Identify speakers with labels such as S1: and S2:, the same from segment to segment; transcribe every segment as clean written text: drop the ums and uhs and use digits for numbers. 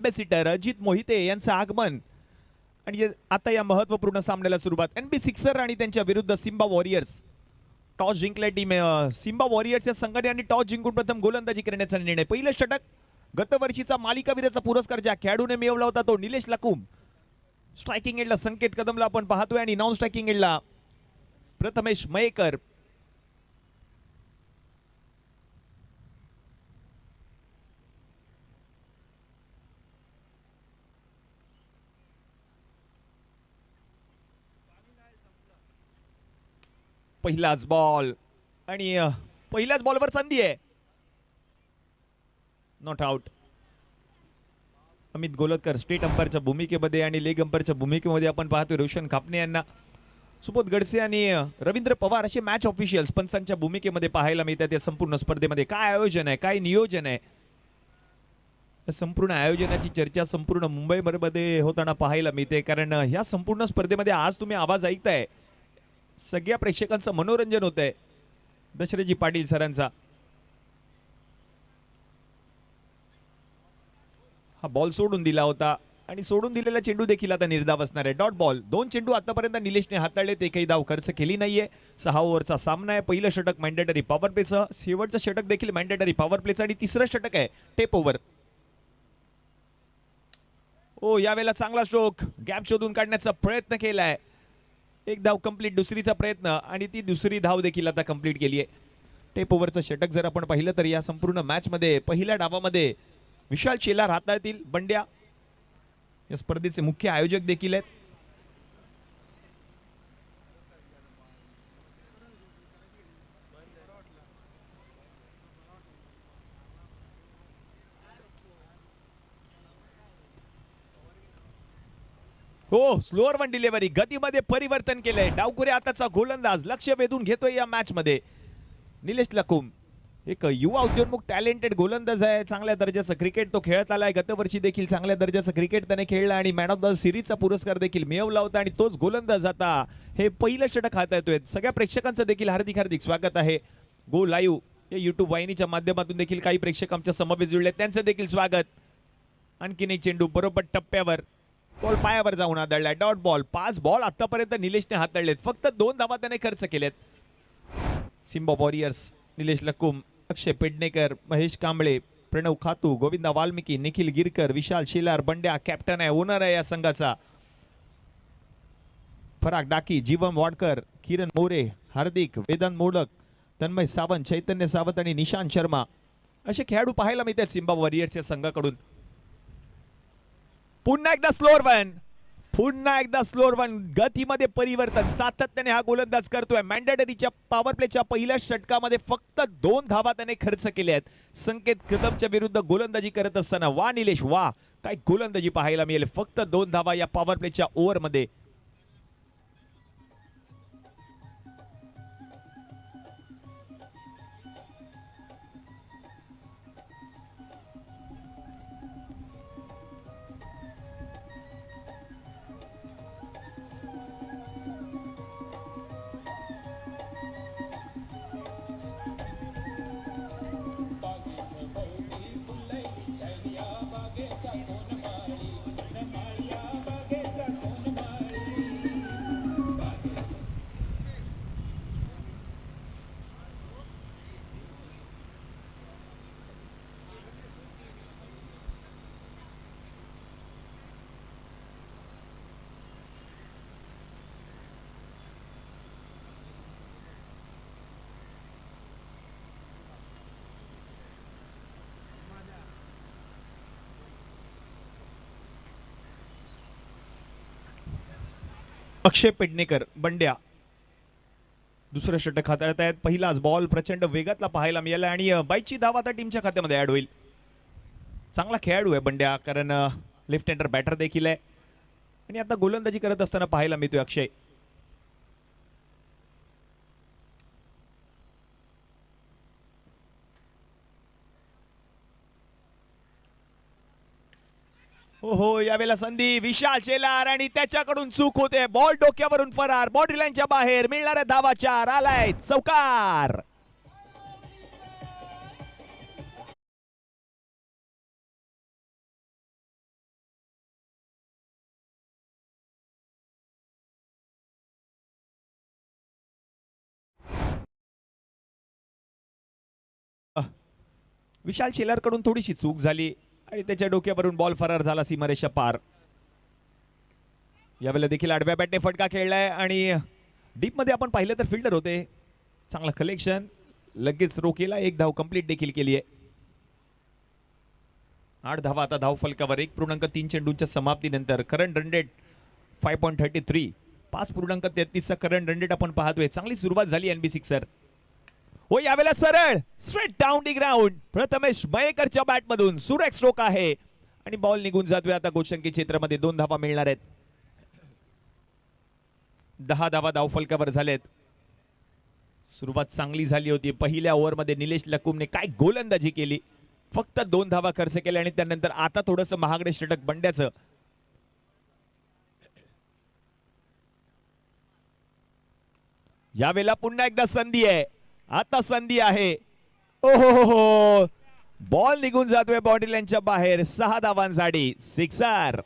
S1: Ambassador Ajit Mohite यांचं आगमन आणि आता या महत्त्वपूर्ण सामन्याला सुरुवात. एनबी सिक्सर आणि त्यांच्या विरुद्ध सिम्बा वॉरियर्स. टॉस जिंकल्या टीम सिम्बा वॉरियर्स या संघाने आणि टॉस जिंकून प्रथम गोलंदाजी करण्याचा निर्णय. पहिलं षटक गतवर्षीचा मालिकावीराचा पुरस्कार ज्या खेळाडूने मिळवला होता तो निलेश लकुम. स्ट्रायकिंग एंडला संकेत कदमला आपण पाहतोय आणि नॉन स्ट्रायकिंग एंडला प्रथमेश मयेकर. पहिलाच बॉल आणि पहिल्याच बॉलवर संधी आहे. Not out. Amit Golatkar state अंपायरच्या भूमिकेमध्ये आणि लेग अंपायरच्या भूमिकेमध्ये आपण पाहतोय रोशन खापणे यांना. सुबोध गडसे आणि रवींद्र पवार असे मॅच ऑफिशियल्स पंचांच्या भूमिकेमध्ये पाहायला मिळतात या संपूर्ण स्पर्धेमध्ये. काय आयोजन आहे, काय नियोजन आहे, संपूर्ण आयोजनाची चर्चा संपूर्ण मुंबईमध्ये होताना पाहायला मिळते. कारण ह्या संपूर्ण स्पर्धेमध्ये आज तुम्ही आवाज ऐकताय सगळ्या प्रेक्षकांचं मनोरंजन होत आहे दशरथजी पाटील सरांचा. हा बॉल सोडून दिला होता आणि सोडून दिलेला चेंडू देखील आता निर्धाव असणार आहे. Dot ball. 2 चेंडू आतापर्यंत निलेशने हाताळले, ते काही धाव खर्च केली नाहीये. 6 ओव्हरचा सामना आहे. पहिलं षटक मॅन्डेटरी पॉवर प्लेचं, शेवटचं षटक देखील मॅन्डेटरी पॉवर प्लेचं आणि तिसरं षटक आहे टेप ओव्हर. ओ यावेळेला चांगला स्ट्रोक, गॅप शोधून काढण्याचा प्रयत्न केलाय. एक धाव कंप्लीट, दुसरीचा प्रयत्न आणि ती दुसरी धाव देखील आता कंप्लीट केली आहे. टेप ओव्हरचं षटक जर आपण पाहिलं तर या संपूर्ण मॅच मध्ये पहिल्या डावामध्ये विशाल शेलार हाताळतील. बंड्या या स्पर्धेचे मुख्य आयोजक देखील आहेत. हो, स्लोअर वन डिलिव्हरी, गतीमध्ये परिवर्तन केलंय. डावखुरे हाताचा गोलंदाज लक्ष वेधून घेतोय या मॅच मध्ये निलेश लकुम. एक युवा उद्योन्मुख टॅलेंटेड गोलंदाज आहे. चांगल्या दर्जाचं क्रिकेट तो खेळत आलाय. गतवर्षी देखील चांगल्या दर्जाचं क्रिकेट त्याने खेळला आणि मॅन ऑफ द सिरीजचा पुरस्कार देखील मिळवला होता. आणि तोच गोलंदाज आता हे पहिलं षटक हाताळतोय. सगळ्या प्रेक्षकांचं देखील हार्दिक हार्दिक स्वागत आहे. गो लाईव्ह या युट्यूब वाहिनीच्या माध्यमातून देखील काही प्रेक्षक आमच्या समवेत जुळले, त्यांचं देखील स्वागत. आणखीन एक चेंडू बरोबर टप्प्यावर, बॉल पायावर जाऊन आदळलाय. Dot ball. 5 बॉल आतापर्यंत निलेशने हाताळलेत, फक्त 2 धावा त्याने खर्च केलेत. सिम्बा वॉरियर्स निलेश लकुम, अक्षय पेडणेकर, महेश कांबळे, प्रणव खातू, गोविंदा वाल्मिकी, निखिल गिरकर, विशाल शेलार, बंड्या कॅप्टन आहे, ओनर आहे या संघाचा. फराग डाकी, जीवन वाडकर, किरण मोरे, हार्दिक, वेदांत मोडक, तन्मय सावंत, चैतन्य सावंत आणि निशांत शर्मा असे खेळाडू पाहायला मिळतात सिम्बा वॉरियर्स या संघाकडून. पुन्हा एकदा स्लोअर वन, पुन्हा एकदा स्लोअर वन. गतीमध्ये परिवर्तन सातत्याने हा गोलंदाज करतोय. मॅन्डेटरीच्या पॉवर प्लेच्या पहिल्या षटकामध्ये फक्त 2 धावा त्याने खर्च केल्या आहेत. संकेत कदमच्या विरुद्ध गोलंदाजी करत असताना वा निलेश वा, काय गोलंदाजी पाहायला मिळेल. फक्त 2 धावा या पॉवर प्लेच्या ओव्हरमध्ये. अक्षय पेडणेकर, बंड्या दुसरं षटक हाताळत आहेत. पहिलाच बॉल प्रचंड वेगातला पाहायला मिळाला आणि बाईची धाव आता टीमच्या खात्यामध्ये ऍड होईल. चांगला खेळाडू आहे बंड्या, कारण लेफ्ट हँडर बॅटर देखील आहे आणि आता गोलंदाजी करत असताना पाहायला मिळतोय अक्षय. हो, यावेळेला संधी विशाल शेलार आणि त्याच्याकडून चूक होते. बॉल डोक्यावरून फरार, बॉर्डरी लाईनच्या बाहेर. मिळणाऱ्या धावा 4, आलाय चौकार. विशाल शेलार कडून थोडीशी चूक झाली आणि त्याच्या डोक्यावरून बॉल फरार झाला सीमारेषा पार. यावेळेला देखील आडव्या बॅटने फटका खेळलाय आणि डीप मध्ये आपण पाहिलं तर फिल्डर होते. चांगला कलेक्शन, लगेच रो केला, एक धाव कंप्लीट देखील केली आहे. 8 धावा आता धाव फलकावर. 1.3 चेंडूंच्या समाप्तीनंतर करंट रन रेट 5.33, 5.33चा करंट रन रेट आपण पाहतोय. चांगली सुरुवात झाली एनबी सिक्सर. हो, यावेळेला सरळ straight down the ground Prathamesh मयेकरच्या बॅट मधून सुरेख स्ट्रोक आहे आणि बॉल निघून जातोय. आता गोलशंकी क्षेत्रामध्ये 2 धावा मिळणार आहेत. 10 धावा धाव फलकावर झालेत. सुरुवात चांगली झाली होती. पहिल्या ओव्हरमध्ये निलेश लकुमने काय गोलंदाजी केली, फक्त 2 धावा खर्च केल्या आणि त्यानंतर आता थोडंसं महागडे षटक बंड्याचं. यावेळेला पुन्हा एकदा संधी आहे. आता संधी आहे. ओहो, बॉल निघून जातोय बाउंड्री लाईनच्या बाहेर. 6 धावांसाठी सिक्सर.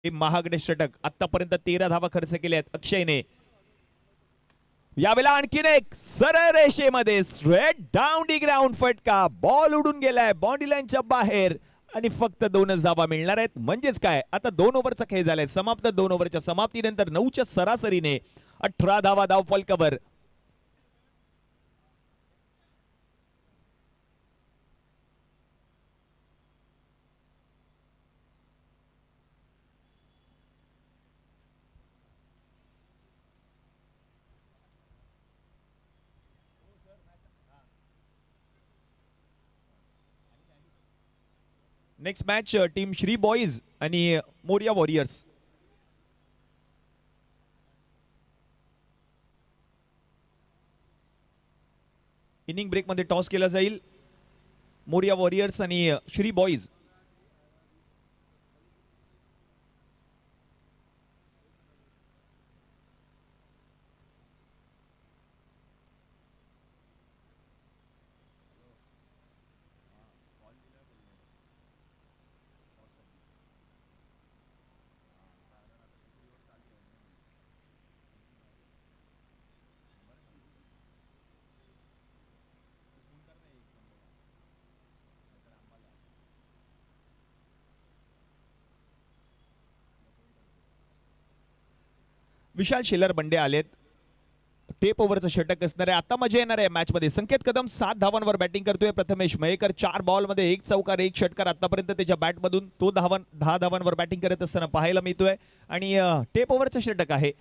S1: महागडे षटक. आतापर्यंत 13 धावा खर्च केल्या आहेत अक्षयने. यावेळेला आणखीन एक सरळ रेषेमध्ये स्ट्रेट डाऊन दी ग्राउंड फटका. बॉल उडून गेलाय बाउंड्री लाईनच्या बाहेर आणि फक्त 2च धावा मिळणार आहेत. म्हणजेच काय, आता 2 ओव्हरचा खेळ झालाय समाप्त. 2 ओव्हरच्या समाप्तीनंतर 9च्या सरासरीने 18 धावा धाव फलकावर. Next match team Shri boys आणि मोरिया वॉरियर्स. इनिंग ब्रेक मध्ये टॉस केला जाईल. मोरिया वॉरियर्स आणि श्री बॉईज. विशाल शेलार बंडे आलेत. टेप ओव्हरचं षटक असणार आहे. आता मजा येणार आहे मॅच मध्ये. संकेत कदम 7 धावांवर बॅटिंग करतोय. प्रथमेश मयेकर 4 बॉल मध्ये 1 चौकार 1 षटकार आतापर्यंत त्याच्या बॅट मधून तो 10 धावांवर बॅटिंग करत असताना पाहायला मिळतोय. आणि टेप ओव्हरचं षटक आहे.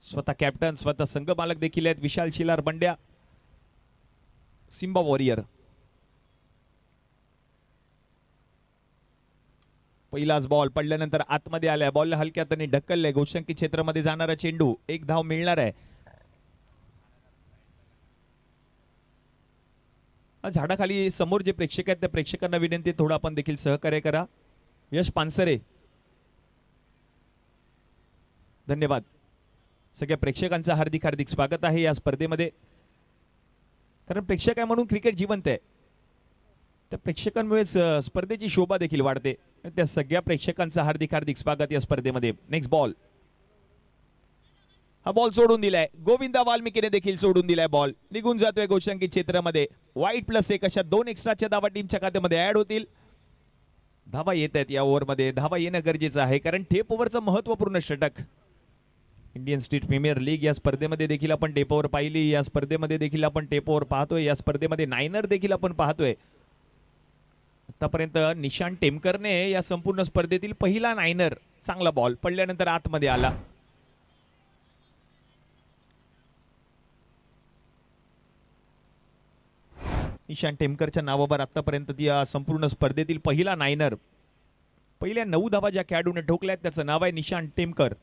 S1: स्वतः कॅप्टन, स्वतः संघ मालक देखील आहेत विशाल शेलार बंड्या, सिम्बा वॉरियर. पहिलाच बॉल पडल्यानंतर आतमध्ये आलाय. बॉल हलक्या हाताने ढकललाय. गोलशंकी क्षेत्रामध्ये जाणारा चेंडू, 1 धाव मिळणार आहे. झाडाखाली समोर जे प्रेक्षक आहेत त्या प्रेक्षकांना विनंती, थोडं आपण देखील सहकार्य करा. यश पानसरे, धन्यवाद. सगळ्या प्रेक्षकांचं हार्दिक हार्दिक स्वागत आहे या स्पर्धेमध्ये. कारण प्रेक्षक आहे म्हणून क्रिकेट जिवंत आहे. त्या प्रेक्षकांमुळे स्पर्धेची शोभा देखील वाढते. त्या सगळ्या प्रेक्षकांचं हार्दिक हार्दिक स्वागत या स्पर्धेमध्ये. Next ball. हा बॉल सोडून दिलाय. गोविंदा वाल्मिकीने देखील सोडून दिलाय. बॉल निघून जातोय गोलशंकी क्षेत्रामध्ये. वाईट +1 अशा 2 एक्स्ट्राच्या धावा टीमच्या खात्यामध्ये ऍड होतील. धावा येत आहेत या ओव्हरमध्ये. धावा येणं गरजेचं आहे कारण टेप ओव्हरचं महत्वपूर्ण षटक. इंडियन स्ट्रीट प्रीमियर लीग या स्पर्धेमध्ये देखील आपण टेप ओव्हर पाहिली. या स्पर्धेमध्ये देखील आपण टेप ओव्हर पाहतोय. या स्पर्धेमध्ये नायनर देखील आपण पाहतोय. आतापर्यंत निशांत टेमकरने या संपूर्ण स्पर्धेतील पहिला नायनर. चांगला बॉल पडल्यानंतर आतमध्ये आला. निशांत टेमकरच्या नावावर आतापर्यंत या संपूर्ण स्पर्धेतील पहिला नायनर. पहिल्या 9 धावा ज्या खेळाडूने ठोकल्यात त्याचं नाव आहे निशांत टेमकर.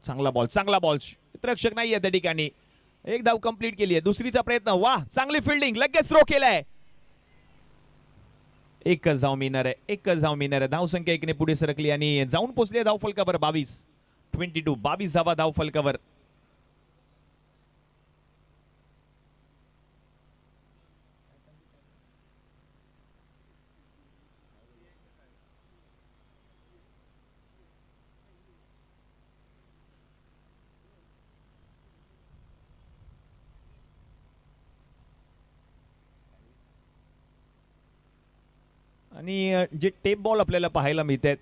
S1: चांगला बॉल, चांगला बॉल. रक्षक नाहीये त्या ठिकाणी. 1 धाव कंप्लीट केली आहे. दुसरीचा प्रयत्न. वाह, चांगली फिल्डिंग. लगेच थ्रो केलाय. एकच धाव मिळणार आहे, एकच धाव मिळणार आहे. धावसंख्या 1 ने पुढे सरकली आणि जाऊन पोहोचली धाव फलकावर 22 धावा धाव फलकावर. आणि जे टेप बॉल आपल्याला पाहायला मिळतात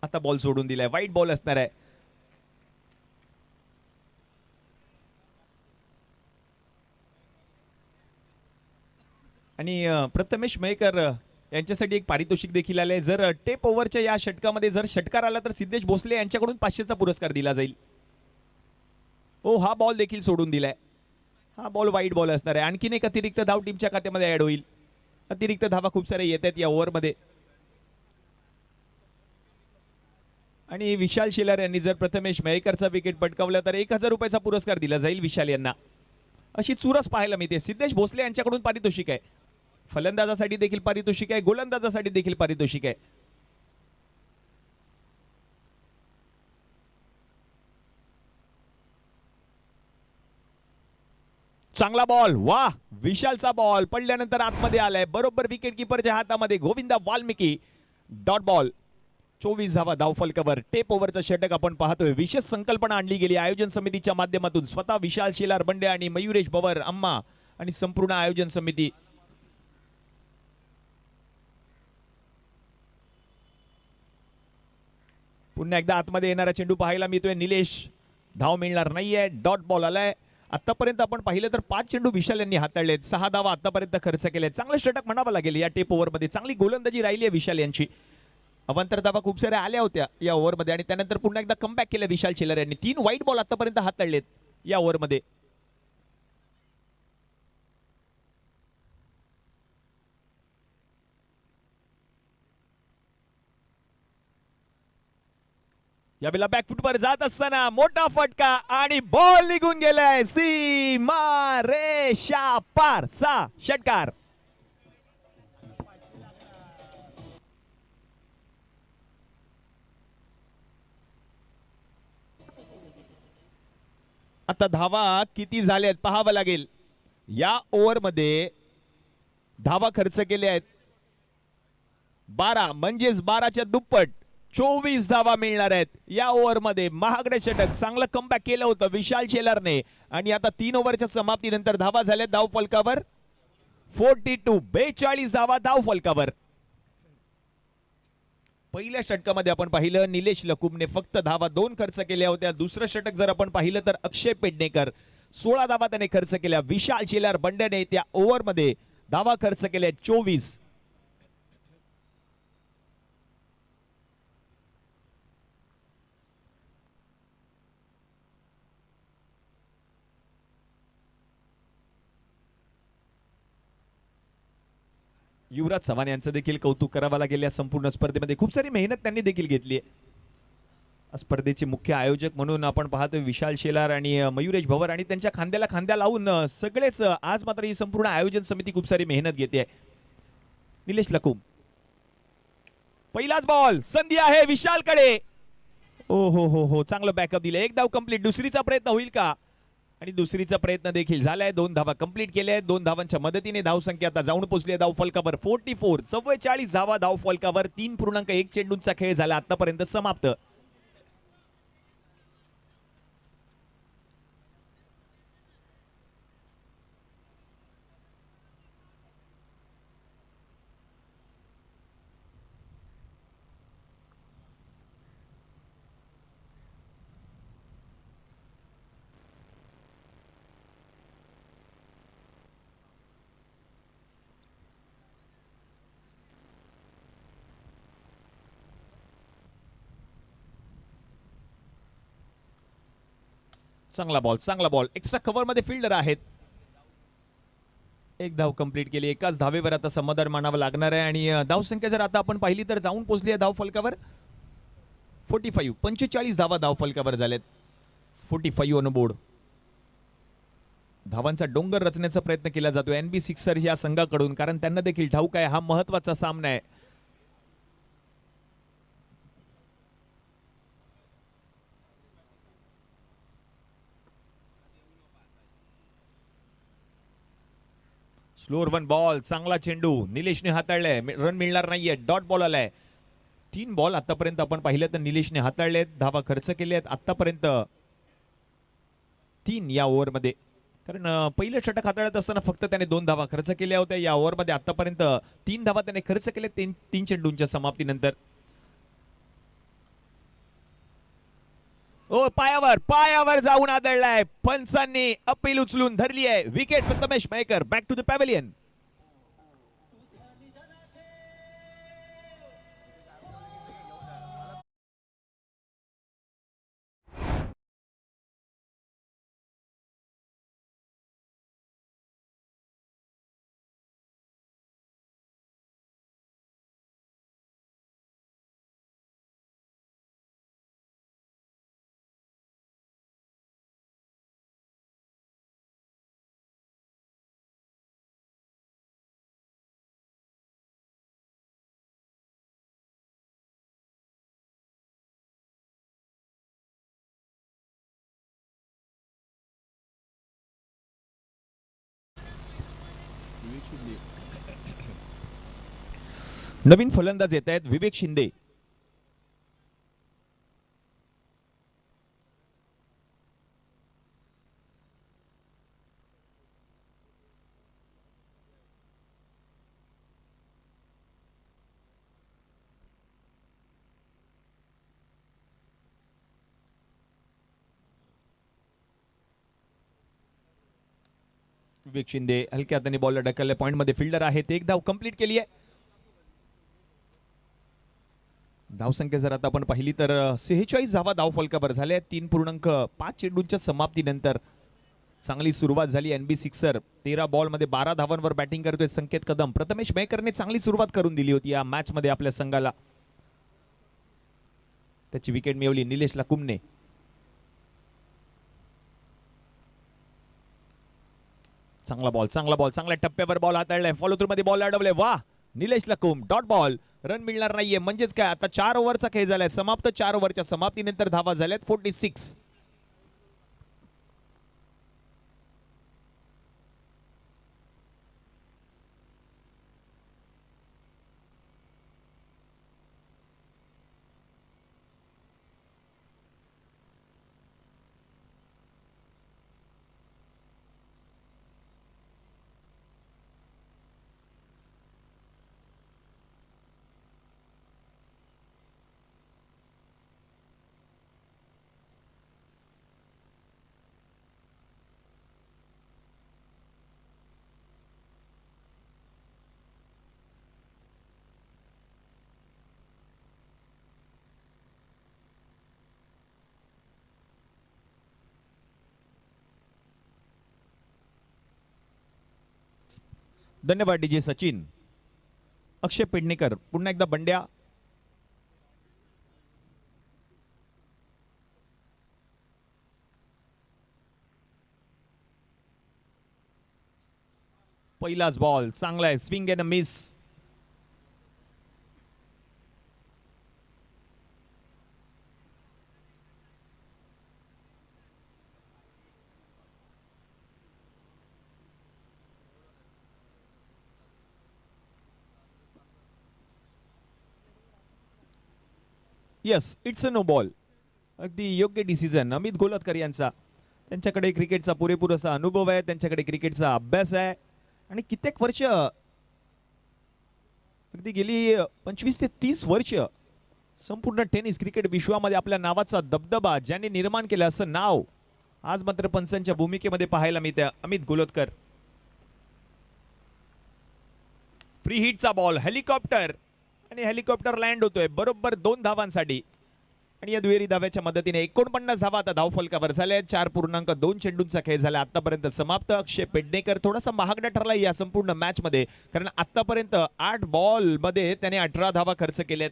S1: आता बॉल सोडून दिलाय, वाईट बॉल असणार आहे. आणि प्रथमेश मयेकर यांच्यासाठी एक पारितोषिक देखील आले. जर टेप ओव्हरच्या या षटकामध्ये जर षटकार आला तर सिद्धेश भोसले यांच्याकडून 500चा पुरस्कार दिला जाईल. ओ हा बॉल देखील सोडून दिलाय. हा बॉल वाईट बॉल असणार आहे. आणखीन एक अतिरिक्त धाव टीमच्या खात्यामध्ये ऍड होईल. अतिरिक्त धावा खूप सारे येत आहेत या ओव्हरमध्ये. आणि विशाल शेलार यांनी जर प्रथमेश मयेकरचा विकेट पटकावला तर 1000 रुपयाचा पुरस्कार दिला जाईल विशाल यांना. अशी चुरस पाहायला मिळते. सिद्धेश भोसले यांच्याकडून पारितोषिक आहे. फलंदाजासाठी देखील पारितोषिक आहे, गोलंदाजासाठी देखील पारितोषिक आहे. चांगला बॉल, वाह विशालचा बॉल पडल्यानंतर आतमध्ये आलाय, बरोबर विकेट किपरच्या हातामध्ये. Govinda Valmiki dot ball. 24 धावा धाव फलकावर. टेप ओव्हरचं षटक आपण पाहतोय. विशेष संकल्पना आणली गेली आयोजन समितीच्या माध्यमातून. स्वतः विशाल शेलार बंडे आणि मयुरेश भवर अम्मा आणि संपूर्ण आयोजन समिती. पुन्हा एकदा आतमध्ये येणारा चेंडू पाहायला मिळतोय. निलेश, धाव मिळणार नाहीये, डॉट बॉल आलाय. आतापर्यंत आपण पाहिलं तर 5 चेंडू विशाल यांनी हाताळलेत, 6 धावा आतापर्यंत खर्च केले. चांगलं षटक म्हणावं लागेल या टेप ओव्हरमध्ये. चांगली गोलंदाजी राहिली आहे विशाल यांची. अवांतर धावा खूप साऱ्या आल्या होत्या या ओव्हरमध्ये आणि त्यानंतर पुन्हा एकदा कमबॅक केलं विशाल शेलार यांनी. 3 वाईट बॉल आतापर्यंत हाताळलेत या ओव्हरमध्ये. यावेळेला बॅकफुटवर जात असताना मोठा फटका आणि बॉल निघून गेलाय. सीमा रेषा पार. 6 षटकार. आता धावा किती झाल्यात पाहावं लागेल. या ओव्हरमध्ये धावा खर्च केल्या आहेत 12, म्हणजेच 12च्या दुप्पट 24 धावा मिळणार आहेत या ओव्हरमध्ये. महागडे षटक, चांगलं कमबॅक केलं होतं विशाल शेलारने. आणि आता 3 ओव्हरच्या समाप्तीनंतर धावा झाल्या धाव फलकावर 42 धावा धाव फलकावर. पहिल्या षटकामध्ये आपण पाहिलं निलेश लकुमने फक्त धावा 2 खर्च केल्या होत्या. दुसरं षटक जर आपण पाहिलं तर अक्षय पेडणेकर 16 धावा त्याने खर्च केल्या. विशाल शेलार बंड्याने त्या ओव्हरमध्ये धावा खर्च केल्या 24. युवराज चव्हाण यांचं देखील कौतुक करावं लागेल. या संपूर्ण स्पर्धेमध्ये खूप सारी मेहनत त्यांनी देखील घेतली आहे. स्पर्धेचे मुख्य आयोजक म्हणून आपण पाहतोय विशाल शेलार आणि मयुरेश भवर आणि त्यांच्या खांद्याला खांद्या लावून सगळेच. आज मात्र ही संपूर्ण आयोजन समिती खूप सारी मेहनत घेते. निलेश लकुम, पहिलाच बॉल, संधी आहे विशालकडे. ओ हो, चांगलं बॅकअप दिलं. 1 धाव कंप्लीट. दुसरीचा प्रयत्न होईल का? आणि दुसरीचा प्रयत्न देखील झालाय. 2 धावा कंप्लीट केल्या आहेत. 2 धावांच्या मदतीने धावसंख्या आता जाऊन पोहोचली आहे धाव फलकावर 44. 44 धावा धाव फलकावर. 3.1 चेंडूंचा खेळ झाला आतापर्यंत समाप्त. चांगला बॉल. एक्स्ट्रा कव्हर मध्ये फिल्डर आहेत. 1 धाव कंप्लीट केली. एकाच धावेवर आता समाधान मानावं लागणार आहे. आणि धावसंख्या जर आता आपण पाहिली तर जाऊन पोहोचली आहे धाव फलकावर 45 धावा धाव फलकावर झालेत. 45 ऑन बोर्ड. धावांचा डोंगर रचण्याचा प्रयत्न केला जातो NB सिक्सर या संघाकडून, कारण त्यांना देखील ठाऊक आहे हा महत्वाचा सामना आहे. स्लोअर वन बॉल, चांगला चेंडू निलेशने हाताळलाय, रन मिळणार नाहीये, डॉट बॉल आलाय. 3 बॉल आतापर्यंत आपण पाहिलं तर निलेशने हाताळलेत, धावा खर्च केले आहेत आतापर्यंत 3 या ओव्हरमध्ये. कारण पहिलं षटक हाताळत असताना फक्त त्याने 2 धावा खर्च केल्या होत्या. या ओव्हरमध्ये आतापर्यंत 3 धावा त्याने खर्च केल्या 3 चेंडूंच्या समाप्तीनंतर. ओ पायावर जाऊन आदळलाय, पंचांनी अपील उचलून धरली आहे. Wicket Prathamesh Mayekar, back to the pavilion. नवीन फलंदाज येत आहेत विवेक शिंदे. विवेक शिंदे हलक्या हाताने बॉल ढकलले, पॉइंट मध्ये फिल्डर आहेत. एक धाव कंप्लीट केली आहे. धावसंख्या जर आता आपण पाहिली तर 46 धावा धाव फलकावर झाल्या. 3.5 चेंडूंच्या समाप्तीनंतर चांगली सुरुवात झाली. NB सिक्सर 13 बॉल मध्ये 12 धावांवर बॅटिंग करतोय संकेत कदम. प्रथमेश मयेकरने चांगली सुरुवात करून दिली होती या मॅच मध्ये आपल्या संघाला. त्याची विकेट मिळवली निलेश लकुमने. चांगला बॉल चांगल्या टप्प्यावर बॉल हाताळलाय, फॉलो थ्रू मध्ये बॉल अडवले. वा निलेश लकुम, डॉट बॉल, रन मिळणार नाहीये. म्हणजेच काय आता 4 ओव्हरचा खेळ झालाय समाप्त. 4 ओव्हरच्या समाप्तीनंतर धावा झाल्यात 46. धन्यवाद DJ सचिन. अक्षय पेडणेकर, पुन्हा एकदा बंड्या. पहिलाच बॉल चांगला आहे, swing and miss. Yes, it's a no ball. अगदी योग्य डिसिजन अमित गोलतकर यांचा. त्यांच्याकडे क्रिकेटचा पुरेपूर असा अनुभव आहे, त्यांच्याकडे क्रिकेटचा अभ्यास आहे आणि कित्येक वर्ष, अगदी गेली 25 ते 30 वर्ष संपूर्ण टेनिस क्रिकेट विश्वामध्ये आपल्या नावाचा दबदबा ज्यांनी निर्माण केला असं नाव आज मात्र पंचांच्या भूमिकेमध्ये पाहायला मिळते. अमित गोलतकर. फ्री हिटचा बॉल, हेलिकॉप्टर, आणि हेलिकॉप्टर लँड होतोय बरोबर 2 धावांसाठी. आणि या दुहेरी धाव्याच्या मदतीने 49 धावा आता धावफलकावर झाल्या. 4.2 चेंडूंचा खेळ झाला आतापर्यंत समाप्त. अक्षय पेडणेकर थोडासा महागडा ठरला या संपूर्ण मॅच मध्ये, कारण आतापर्यंत 8 बॉल मध्ये त्याने 18 धावा खर्च केल्यात.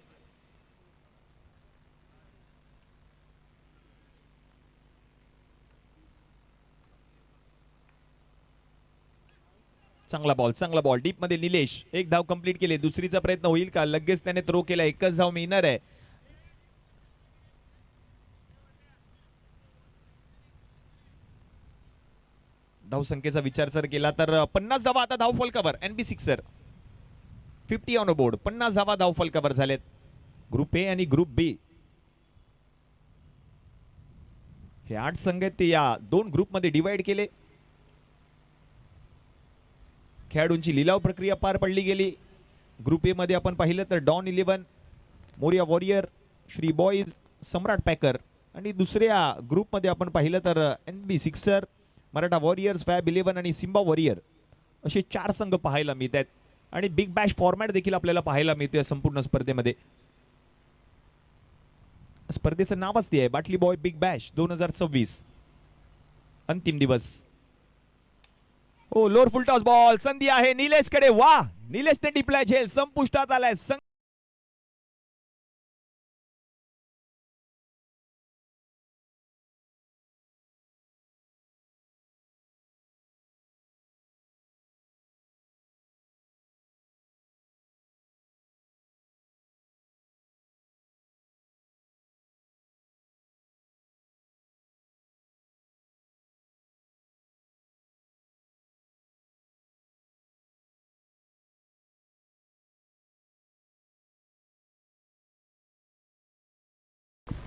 S1: चांगला बॉल डीप मध्ये निलेश, एक धाव कंप्लीट केली. दुसरीचा प्रयत्न होईल का? लगेच त्याने थ्रो केला, एकच धाव मिळणार आहे. धावसंख्येचा विचार जर केला तर 50 धावा आता धावफल cover. NB sixer 50 on board. 50 धावा धावफल कव्हर झालेत. ग्रुप ए आणि ग्रुप बी हे 8 संघ आहेत, ते या 2 ग्रुपमध्ये डिवाइड केले. खेळाडूंची लिलाव प्रक्रिया पार पडली गेली. ग्रुप ए मध्ये आपण पाहिलं तर Don 11, Morya warrior, Shri boys, Samrat packer. आणि दुसऱ्या ग्रुपमध्ये आपण पाहिलं तर NB sixer, Maratha warriors, fab 11 आणि सिम्बा वॉरियर असे 4 संघ पाहायला मिळत आहेत. आणि बिग बॅश फॉर्मॅट देखील आपल्याला पाहायला मिळतोय संपूर्ण स्पर्धेमध्ये. स्पर्धेचं नावच ते आहे, बाटली बॉय बिग बॅश 2026 अंतिम दिवस. ओ लोअर फुल टॉस बॉल, संधी आहे निलेश कडे. वा, निलेशने टिपलाय झेल, संपुष्टात आलाय.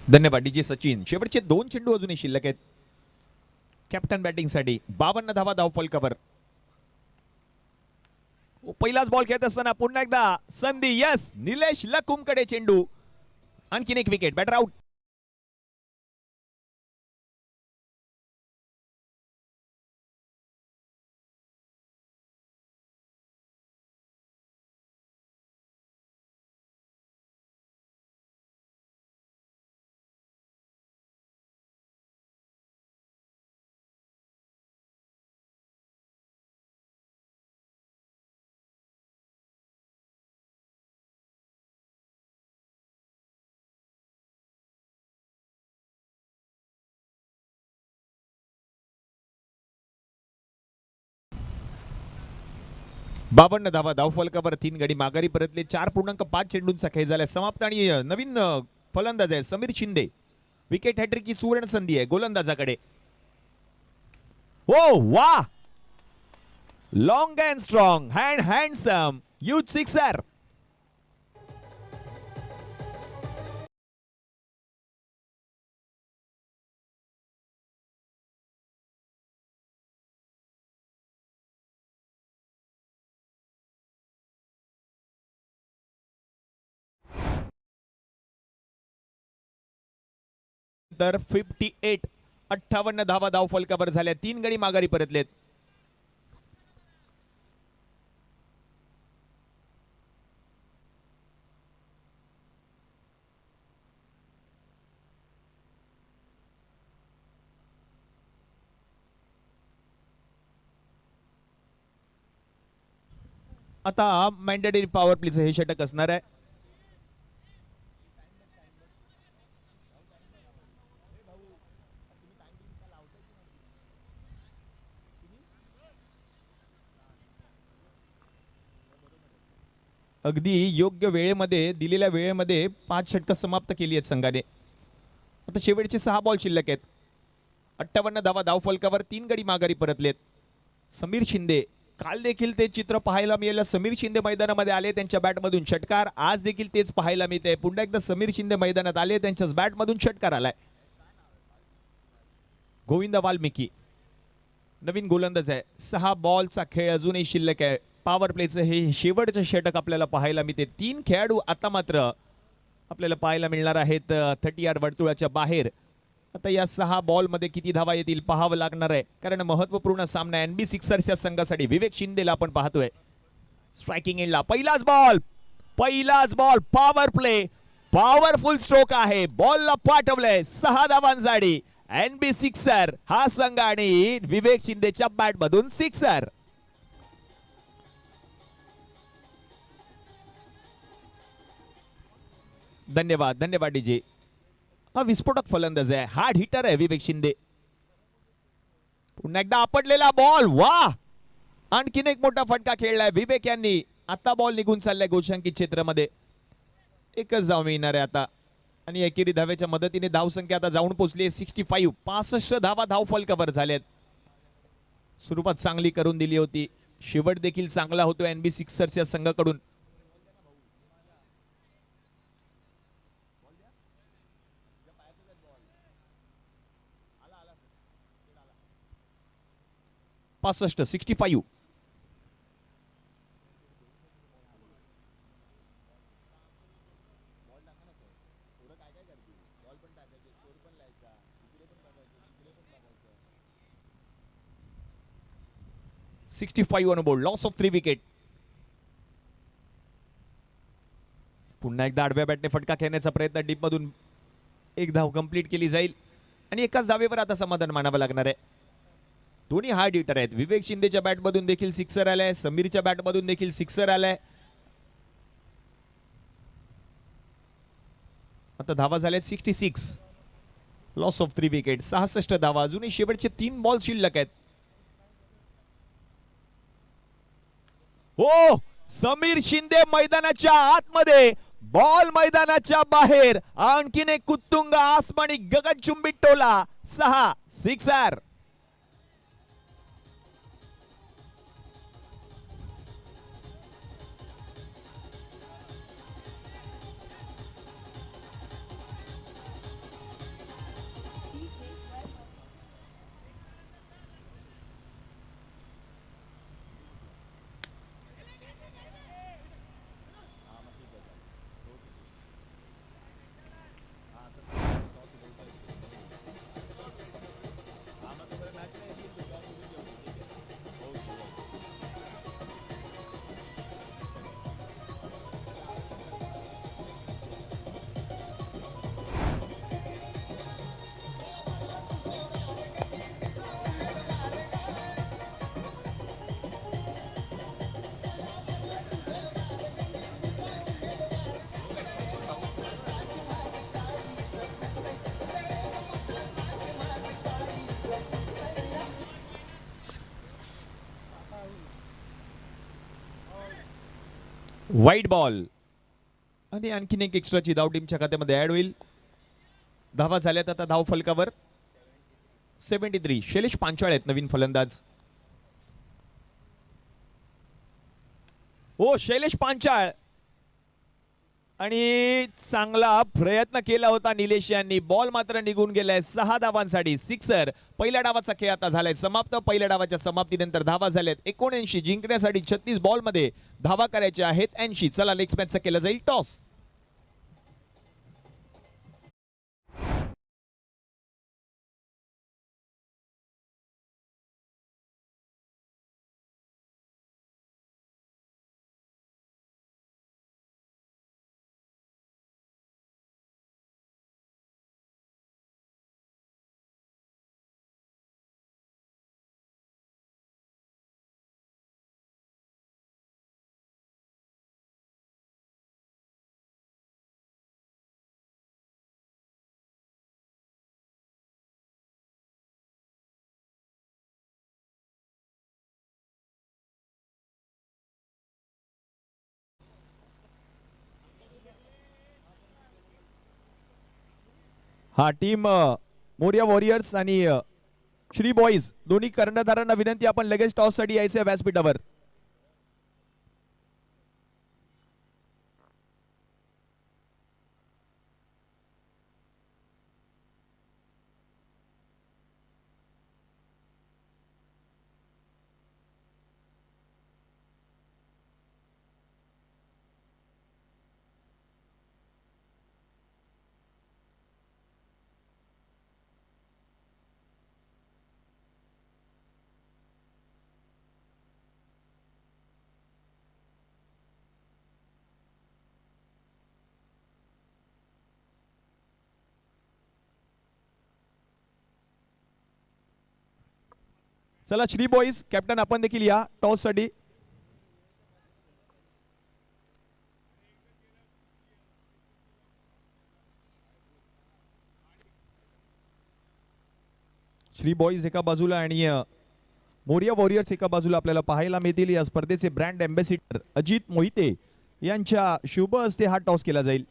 S1: धन्यवाद डीजे सचिन. शेवटचे 2 चेंडू अजूनही शिल्लक आहेत कॅप्टन बॅटिंग साठी. 52 धावा धावफल कव्हर. पहिलाच बॉल खेळत असताना पुन्हा एकदा संधी. यस, निलेश लकुम कडे चेंडू. आणखीन एक विकेट. Batter out. बावन्न धावा धावफल कव्हर. 3 गडी माघारी परतले. 4.5 चेंडूंचा खेळ झाला समाप्त. आणि नवीन फलंदाज आहे समीर शिंदे. विकेट हॅट्रिकची सुवर्ण संधी आहे गोलंदाजाकडे. ओ वा, long and strong, handsome, huge sixer. तर 58 धावा धावफल कव्हर झाल्या. 3 गडी माघारी परतलेत. आता मॅन्डेटरी पॉवर प्लेचं हे षटक असणार आहे. अगदी योग्य वेळेमध्ये, दिलेल्या वेळेमध्ये 5 षटकं समाप्त केली आहेत संघाने. आता शेवटचे 6 बॉल शिल्लक आहेत. 58 धावा धावफल कव्हर. 3 गडी माघारी परतलेत. समीर शिंदे, काल देखील ते चित्र पाहायला मिळालं. समीर शिंदे मैदानामध्ये आले, त्यांच्या बॅटमधून षटकार. आज देखील तेच पाहायला मिळते. पुन्हा एकदा समीर शिंदे मैदानात आले, त्यांच्याच बॅटमधून षटकार आलाय. गोविंद वाल्मिकी नवीन गोलंदाज आहे. 6 बॉलचा खेळ अजूनही शिल्लक आहे. पॉवर प्लेचं हे शेवटचं षटक आपल्याला पाहायला मिळते. 3 खेळाडू आता मात्र आपल्याला पाहायला मिळणार आहेत 30 यार्ड वर्तुळाच्या बाहेर. आता या 6 बॉल मध्ये किती धावा येतील पाहावं लागणार आहे, कारण महत्वपूर्ण सामना एनबी सिक्सर्सच्या संघासाठी. विवेक शिंदेला आपण पाहतोय स्ट्रायकिंग एंडला. पहिलाच ball power play, powerful stroke आहे. बॉलला पाठवलंय 6 धावांसाठी एनबी सिक्सर हा संघ आणि विवेक शिंदेच्या बॅट मधून सिक्सर. धन्यवाद डीजे. हा विस्फोटक फलंदाज आहे, हार्ड हिटर आहे विवेक शिंदे. पुन्हा एकदा आपटलेला बॉल. वा, आणखीन एक मोठा फटका खेळलाय विवेक यांनी. आता बॉल निघून चाललाय गोशांकित क्षेत्रामध्ये. एकच धाव मिळणार आहे आता आणि एकेरी धावेच्या मदतीने धावसंख्या आता जाऊन पोहोचली 65. 65 धावा धाव फलकावर झाल्यात. सुरुवात चांगली करून दिली होती, शेवट देखील चांगला होतो एनबी सिक्सर्सच्या संघाकडून. पासष्ट 65. On board. Loss of 3 wicket. पुन्हा एकदा आडव्या बॅटने फटका खेळण्याचा प्रयत्न डीप मधून. एक धाव कंप्लीट केली जाईल आणि एकाच धावेवर आता समाधान मानावं लागणार आहे. दोन्ही हार्ड हिटर आहेत. विवेक शिंदेच्या बॅटमधून देखील सिक्सर आलाय, समीरच्या बॅटमधून देखील सिक्सर आलाय. आता धावा झाल्यात 66. Loss of 3 wicket. 66 धावा. अजूनही शेवटचे 3 बॉल शिल्लक आहेत. हो, समीर शिंदे मैदानाच्या आतमध्ये, बॉल मैदानाच्या बाहेर. आणखीन एक उत्तुंग आसमानी गगनचुंबी टोला. 6 सिक्सर. वाईट बॉल आणि आणखीन एक एक्स्ट्राची धाव टीमच्या खात्यामध्ये ऍड होईल. धावा झाल्यात आता धाव फलकावर 73. शैलेश पांचाळ आहेत नवीन फलंदाज. हो, शैलेश पांचाळ. आणि चांगला प्रयत्न केला होता निलेश यांनी. बॉल मात्र निघून गेलाय 6 धावांसाठी. सिक्सर. पहिल्या डावाचा खेळ आता झालाय समाप्त. पहिल्या डावाच्या समाप्तीनंतर धावा झाल्यात 79. जिंकण्यासाठी 36 बॉल मध्ये धावा करायच्या आहेत 80. चला, लेग स्पॅनचा केला जाईल टॉस. हा टीम मोरिया वॉरियर्स आणि श्री बॉईज दोन्ही कर्णधारांना विनंती, आपण लगेच टॉस साठी यायचे व्यासपीठावर. चला श्री बॉईज, कॅप्टन आपण देखील या टॉस साठी. श्री बॉईज एका बाजूला आणि मोरिया वॉरियर्स एका बाजूला आपल्याला पाहायला मिळतील. या स्पर्धेचे ब्रँड अँबॅसिडर अजित मोहिते यांच्या शुभ हस्ते हा टॉस केला जाईल.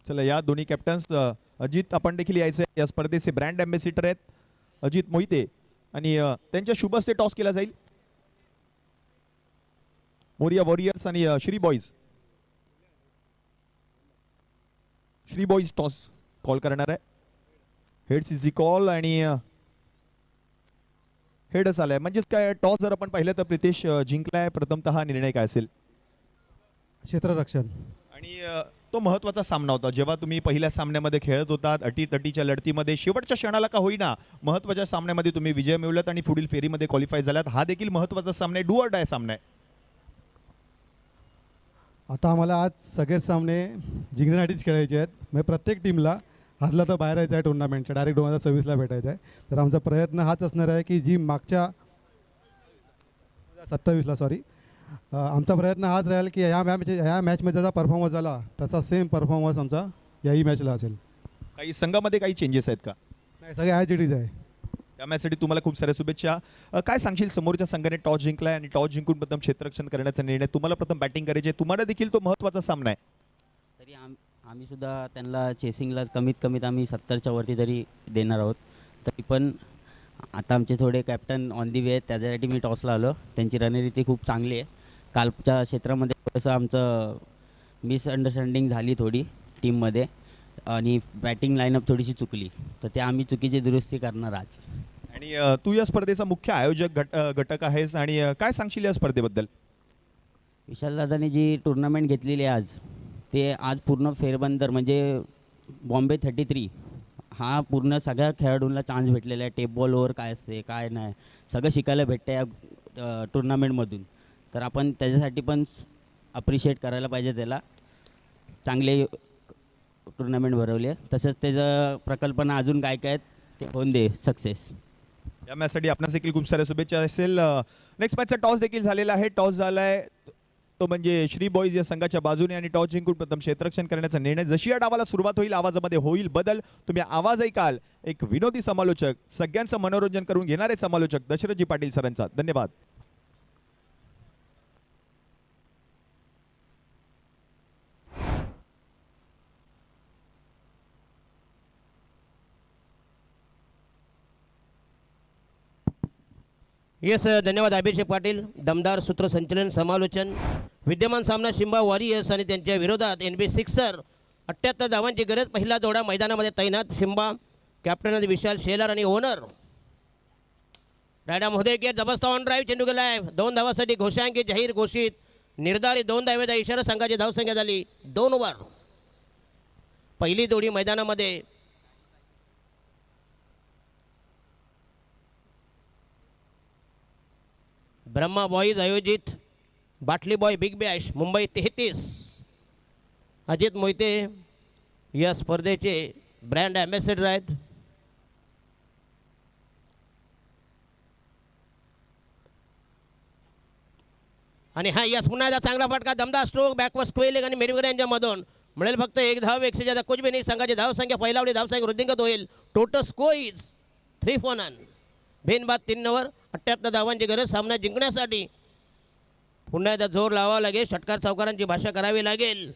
S1: चला, या दोन्ही कॅप्टन्स अजित आपण देखील यायचे. या स्पर्धेचे ब्रँड अँबॅसिडर आहेत अजित मोहिते आणि त्यांच्या शुभ हस्ते टॉस केला जाईल. मोरिया वॉरियर्स आणि श्री बॉईज टॉस कॉल करणार आहे. हेड्स इज दी कॉल आणि हेडच आलाय. म्हणजेच काय, टॉस जर आपण पाहिलं तर प्रितेश जिंकलाय. प्रथमतः निर्णय काय असेल?
S2: क्षेत्ररक्षण.
S1: आणि तो महत्वाचा सामना होता. जेव्हा तुम्ही पहिल्या सामन्यामध्ये खेळत होतात, अटीतटीच्या लढतीमध्ये शेवटच्या क्षणाला का होईना महत्वाच्या सामन्यामध्ये तुम्ही विजय मिळवलात आणि पुढील फेरीमध्ये क्वालिफाय झालात. हा देखील महत्वाचा सामना आहे, डू ऑर डाय सामना आहे.
S2: आता आम्हाला आज सगळेच सामने जिंकण्यासाठीच खेळायचे आहेत. म्हणजे प्रत्येक टीमला हरला तर बाहेर यायचं आहे टुर्नामेंटच्या, डायरेक्ट 2026ला भेटायचं आहे. तर आमचा प्रयत्न हाच असणार आहे की जी मागच्या 27ला आमचा प्रयत्न हाच राहील की ह्या मॅचमध्ये जसा परफॉर्मन्स झाला तसा सेम परफॉर्मन्स आमचा याही मॅचला असेल.
S1: काही संघामध्ये काही चेंजेस आहेत का?
S2: नाही, सगळे ॲज इट इज आहे.
S1: त्या मॅचसाठी तुम्हाला खूप साऱ्या शुभेच्छा. काय सांगशील, समोरच्या संघाने टॉस जिंकलाय आणि टॉस जिंकून प्रथम क्षेत्ररक्षण करण्याचा निर्णय, तुम्हाला प्रथम बॅटिंग करायची आहे, तुम्हाला देखील तो महत्वाचा सामना आहे.
S3: तरी आम्ही सुद्धा त्यांना चेसिंगला कमीत कमीत आम्ही 70च्या वरती तरी देणार आहोत. तरी पण आता आमचे थोडे कॅप्टन ऑन दी वे आहेत, त्याच्यासाठी मी टॉसला आलो. त्यांची रणनीती खूप चांगली आहे. कालच्या क्षेत्रामध्ये थोडंसं आमचं मिसअंडरस्टँडिंग झाली थोडी टीममध्ये आणि बॅटिंग लाईनअप थोडीशी चुकली, तर ते आम्ही चुकीची दुरुस्ती करणार आज.
S1: आणि तू या स्पर्धेचा मुख्य आयोजक घटक आहेस आणि काय सांगशील या स्पर्धेबद्दल?
S3: विशालदादांनी जी टुर्नामेंट घेतलेली आहे आज, ते आज पूर्ण फेरबंदर म्हणजे बॉम्बे 33 हा पूर्ण सगळ्या खेळाडूंना चान्स भेटलेला आहे. टेप बॉल ओव्हर काय असते काय नाही सगळं शिकायला भेटतं या टुर्नामेंटमधून. तर आपण त्याच्यासाठी पण अप्रिशिएट करायला पाहिजे त्याला. चांगले टुर्नामेंट भरवली आहे. तसंच त्याचं प्रकल्पना अजून काय काय ते होऊन दे सक्सेस.
S1: या मॅचसाठी आपणास देखील खूप साऱ्या शुभेच्छा असेल. नेक्स्ट मॅचचा टॉस देखील झालेला आहे. टॉस झालाय तो म्हणजे श्री बॉईज या संघाच्या बाजूने आणि टॉस जिंकून प्रथम क्षेत्ररक्षण करण्याचा निर्णय. जशी या डावाला सुरुवात होईल आवाजामध्ये होईल बदल. तुम्ही आवाज ऐकाल एक विनोदी समालोचक, सगळ्यांचं मनोरंजन करून घेणारे समालोचक दशरथजी पाटील सरांचा. धन्यवाद.
S4: येस, धन्यवाद अभिषेक पाटील. दमदार सूत्रसंचलन समालोचन. विद्यमान सामना शिंबा वॉरियर्स आणि त्यांच्या विरोधात NB सिक्सर. 78 धावांची गरज. पहिला जोडा मैदानामध्ये तैनात. शिंबा कॅप्टन विशाल शेलार आणि ओनर रायडा महोदय के जबरदस्त ऑन ड्राईव्ह चेंडू गेलाय. 2 धावासाठी घोषांकी जाहीर घोषित. निर्धारित 2 धावेचा इशारा. संघाची धावसंख्या झाली 2 ओव्हर. पहिली जोडी मैदानामध्ये. ब्रह्मा बॉईज आयोजित बाटली boy big Bash Mumbai 33. Ajit Mohite या स्पर्धेचे ब्रँड अँबॅसेडर आहेत. आणि हा यस पुन्हा एकदा चांगला फटका. दमदार स्ट्रोक. बॅकवर्ड स्क्वेलिंग आणि मेरीवर यांच्यामधून मिळेल फक्त 1 धाव. 100 ज्यादा कुछ भी नाही. संघाची धावसंख्या पहिलावडी धावसंख्या वृद्धिंगत होईल. Total score is 3 for none. बिनबाद 3 over. 78 धावांची गरज सामना जिंकण्यासाठी. पुन्हा एकदा जोर लावावा लागेल. षटकार चौकारांची भाषा करावी लागेल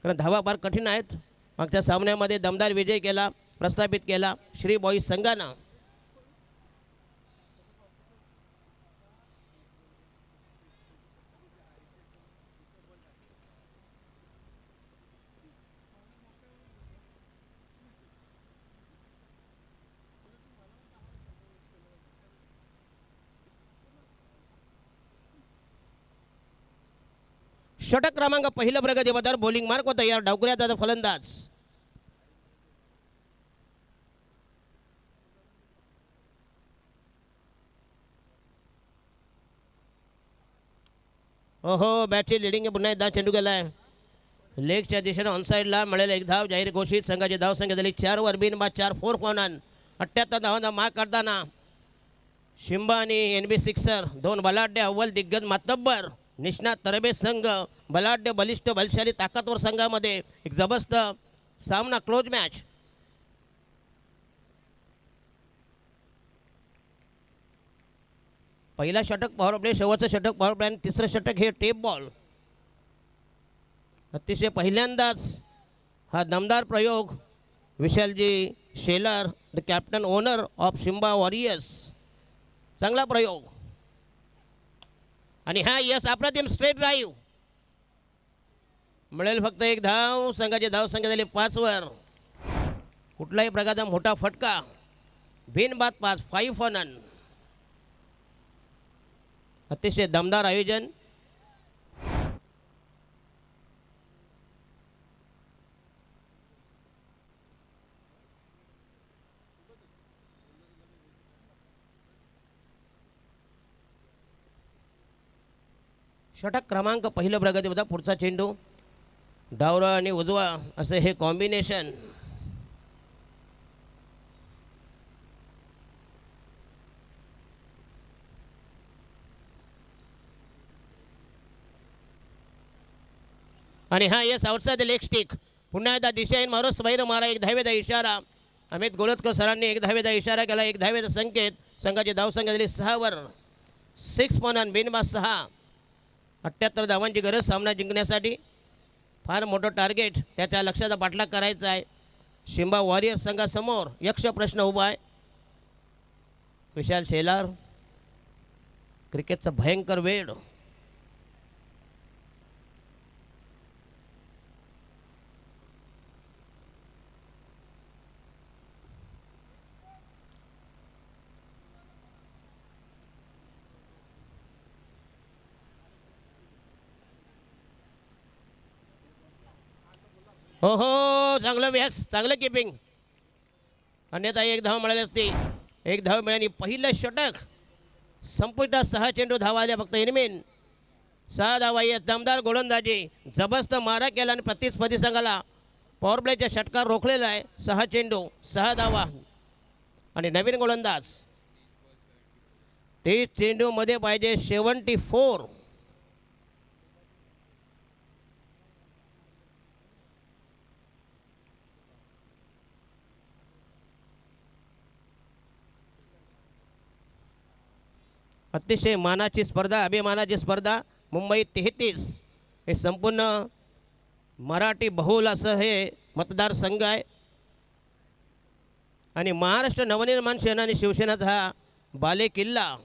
S4: कारण धावा फार कठीण आहेत. मागच्या सामन्यामध्ये दमदार विजय केला, प्रस्थापित केला श्री बॉईज संघानं. षटक क्रमांक पहिलं प्रगतीपथावर बॉलिंग मार्क व तयार. डावकुऱ्याचा फलंदाज ओहो. बॅटची लिडिंग पुन्हा एकदा चेंडू गेलाय लेगच्या दिशेने ऑनसाईडला. मिळेल 1 धाव जाहीर घोषित. संघाची धावसंख्या झाली 4 वर. बिनबाद 4 4 for none. 78 धावांचा माग करताना शिंबा आणि NB सिक्सर 2 बलाढ्य अव्वल दिग्गज मातब्बर निष्णात तरबेज संघ. बलाढ्य बलिष्ठ बलशाली ताकदवर संघामध्ये एक जबरदस्त सामना. Close match. पहिला षटक पॉवर प्ले, शेवटचं षटक पॉवर प्ले आणि तिसरं षटक हे टेप बॉल. अतिशय पहिल्यांदाच हा दमदार प्रयोग Vishalji Shelar, the captain owner of Shimba warriors. चांगला प्रयोग. आणि हा यस अप्रतिम स्ट्रेट ड्राईव्ह. मिळेल फक्त एक धाव. संघाची धाव संख्या झाली 5 वर. कुठलाही प्रकारचा मोठा फटका, बिनबाद पास, 5 for none. अतिशय दमदार आयोजन. षटक क्रमांक पहिलं प्रगती होता. पुढचा चेंडू डावरा आणि उजवा असे हे कॉम्बिनेशन. आणि हा yes outside the leg stick. पुन्हा एकदा दिशाहीन मारो स्वैर मारा. एक धावेचा इशारा. अमित गोलतकर सरांनी एक धावेचा इशारा केला. एक धावेचा संकेत. संघाची धावसंख्या झाली 6 वर. 6 for none. बिनबाद 6. 78 धावांची गरज सामना जिंकण्यासाठी. फार मोठं टार्गेट. त्याच्या लक्षाचा पाठलाग करायचा आहे. शिंबा वॉरियर्स संघासमोर यक्ष प्रश्न उभा आहे. विशाल शेलार, क्रिकेटचा भयंकर वेळ. हो हो, चांगलं व्यास, चांगलं किपिंग. अन्यथा एक धाव मिळाली असती. एक धाव मिळाली. पहिलं षटक संपुष्टात. 6 चेंडू धावा आल्या फक्त. इनमेन 6 धावा. येत दमदार गोलंदाजी. जबरदस्त मारा केला आणि प्रतिस्पर्धी संघाला पॉवर प्लेच्या षटकार रोखलेला आहे. 6 चेंडू 6 धावा. आणि नवीन गोलंदाज 30 चेंडूमध्ये पाहिजे 74. अतिशय मानाची स्पर्धा, अभिमानाची स्पर्धा. मुंबई 33 हे संपूर्ण मराठी बहुल असं हे मतदारसंघ आहे. आणि महाराष्ट्र नवनिर्माण सेना आणि शिवसेनाचा हा बाले किल्ला.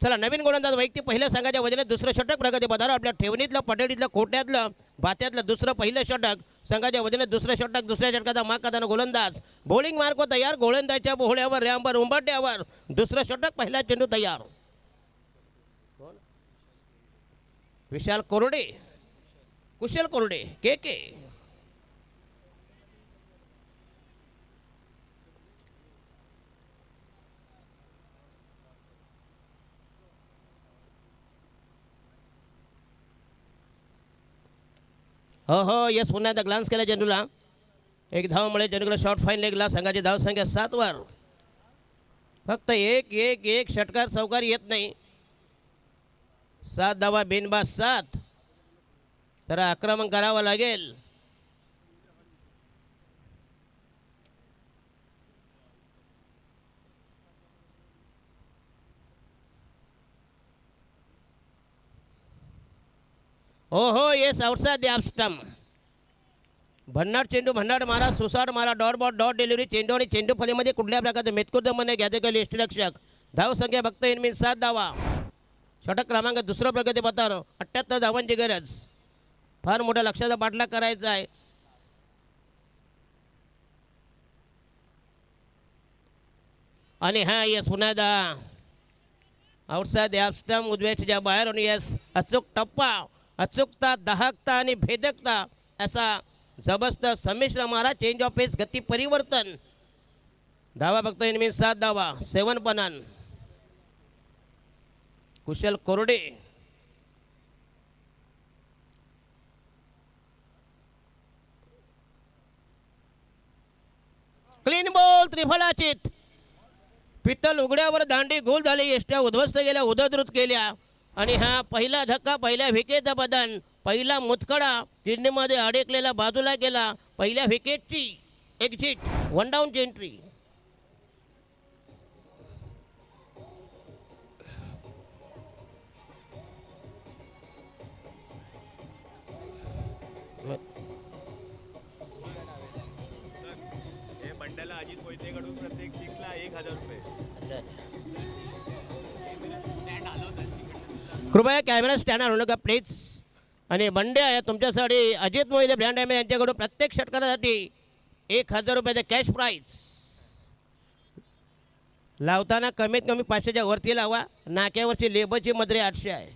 S4: चला, नवीन गोलंदाज वैयक्तिक पहिल्या संघाच्या वतीने दुसरं षटक प्रगती पदार. आपल्या ठेवणीतलं, पटेडीतलं, कोट्यातलं, बात्यातलं दुसरं पहिलं षटक. संघाच्या वतीने दुसरं षटक. दुसऱ्या षटकाचा माग करताना गोलंदाज. बॉलिंग मार्क तयार. गोलंदाजच्या बोहळ्यावर, रॅम्पर उंबरट्यावर दुसरं षटक. पहिला चेंडू तयार. विशाल कोरडे, कुशल कोरडे, के. हो हो, यस. पुन्हा एकदा ग्लान्स केला चेंडूला. एक धाव मिळेल चेंडूला. Short fine लेगला. संघाची धावसंख्या 7 वर. फक्त एक षटकार चौकार येत नाही. 7 धावा, बिनबाद 7. तर आक्रमण करावं लागेल. हो हो, yes. Outside the off stump. भन्नाट चेंडू, भन्नाट मारा, सुसाट मारा, डॉट बॉल, डॉट डिलिव्हरी. चेंडू आणि चेंडू फलीमध्ये कुठल्या प्रकारचं मेतकुदमने घ्यायचे गेले यष्टीरक्षक. धावसंख्या फक्त इनमीन 7 धावा. षटक क्रमांक दुसरं प्रगती पथार. 78 धावांची गरज. फार मोठ्या लक्षाचा पाठलाग करायचा आहे. आणि हा यस पुन्हा एकदा आउटसाइड द ऑफ स्टंप. उजव्याच्या बाहेर. आणि यस अचूक टप्पा, अचूकता, दाहकता आणि भेदकता असा जबरदस्त संमिश्र मारा. चेंज ऑफ पेस, गती परिवर्तन. धावा फक्त इनमीन 7 धावा. 7 for none. Kushal Korde. Clean ball, त्रिफलाचित. पित्तल उघड्यावर दांडी गोल झाली. यष्ट्या उद्ध्वस्त गेल्या, उधळृत केल्या. आणि हा पहिला धक्का, पहिल्या विकेटचा बदन. पहिला मुतखडा किडनीमध्ये अडकलेला बाजूला गेला. पहिल्या विकेटची एक्झिट. 1 डाऊनची एंट्री.
S1: आपल्याकडून प्रत्येक 6 ला 1000 रुपये.
S4: अच्छा अच्छा. कृपया कॅमेरा स्टँड आणू नका प्लीज. आणि बंडे आहे तुमच्यासाठी अजित मोहिते ब्रँड आहे यांच्याकडून प्रत्येक षटकारासाठी 1000 रुपयाचे कॅश प्राईज. लावताना कमीत कमी 500च्या वरती लावा. नाक्यावरची लेबरची मजरी 800 आहे.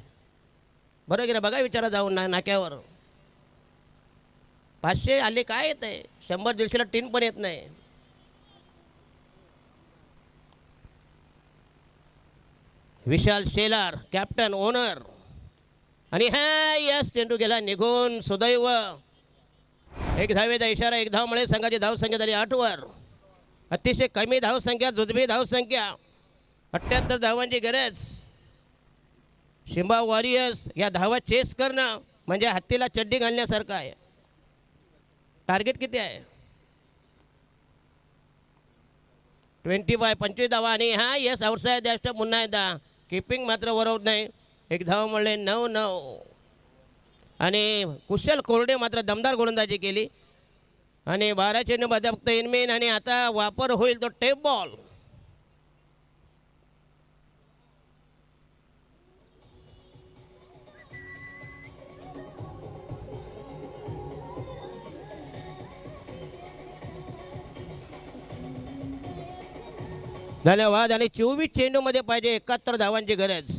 S4: बरोबर की ना, बघा विचारा जाऊन नाक्यावर 500 आले काय येत आहे. 100-150ला टीन पण येत नाही. विशाल शेलार कॅप्टन ओनर. आणि हा यस चेंडू गेला निघून. सुदैव एक धावेचा इशारा. एक धावमुळे संघाची धावसंख्या झाली 8 वर. अतिशय कमी धावसंख्या, जुजबी धावसंख्या, 78 धावांची गरज. शिंबा वॉरियर्स या धावा चेस करणं म्हणजे हत्तीला चड्डी घालण्यासारखं आहे. टार्गेट किती आहे? 25 धावा. आणि हा यस आउटसाईड द स्टंप पुन्हा एकदा. किपिंग मात्र वरवत नाही. एक धाव म्हणले 9-9. आणि कुशल कोरडे मात्र दमदार गोलंदाजी केली. आणि 12 चेंडूमध्ये फक्त इनमेन. आणि आता वापर होईल तो टेप बॉल. धन्यवाद. आणि 24 चेंडूमध्ये पाहिजे 71 धावांची गरज.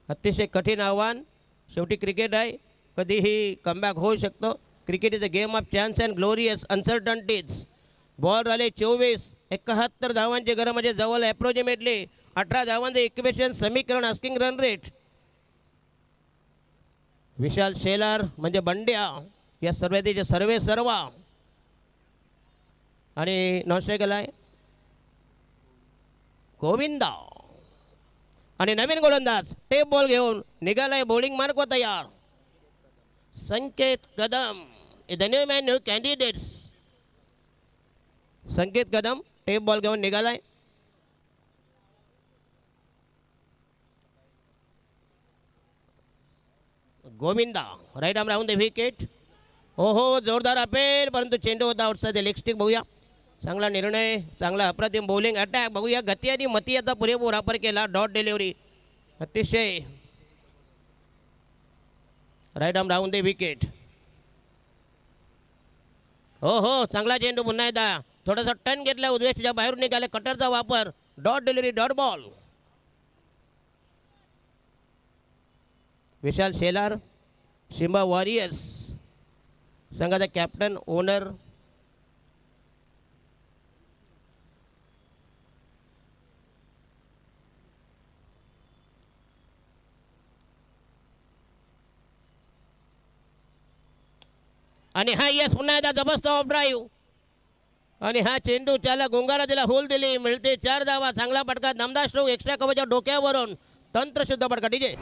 S4: अतिशय कठीण आव्हान. शेवटी क्रिकेट आहे, कधीही कमबॅक होऊ शकतो. Cricket is a game of chance and glorious uncertainties. Ball आले 24. 71 धावांची गरज म्हणजे जवळ अप्रॉक्सिमेटली 18 धावांचे इक्वेशन समीकरण. Asking run rate. Vishal Shelar म्हणजे बंड्या या सर्वांचे सर्व. आणि नॉनस्ट्रायकल आहे गोविंदा. आणि नवीन गोलंदाज टेप बॉल घेऊन निघालाय बॉलिंग मार्कवर तयार. Sanket Kadam the new man new candidates. Sanket Kadam tape ball घेऊन निघालाय. Govinda right arm round the wicket. हो जोरदार अपेल परंतु चेंडू होता आउटसाइड द लेग स्टिक. बघूया चांगला निर्णय, चांगला अप्रतिम बॉलिंग अटॅक. बघूया गती आणि मती याचा पुरेपूर वापर केला. डॉट डिलिव्हरी अतिशय right arm round the wicket. हो चांगला चेंडू पुन्हा एकदा. थोडासा टर्न घेतला उजव्याच्या बाहेरून निघाला. कटरचा वापर. Dot delivery dot ball. Vishal Shelar Shimba warriors संघाचा कॅप्टन ओनर. आणि हा यस पुन्हा एकदा जबरदस्त ऑफ ड्राईव्ह. आणि हा चेंडू त्याला गुंगारा दिला, होल दिली, मिळते 4 धावा. चांगला पटका, दमदार स्ट्रोक, एक्स्ट्रा कव्हरच्या डोक्यावरून तंत्रशुद्ध पटका. डीजे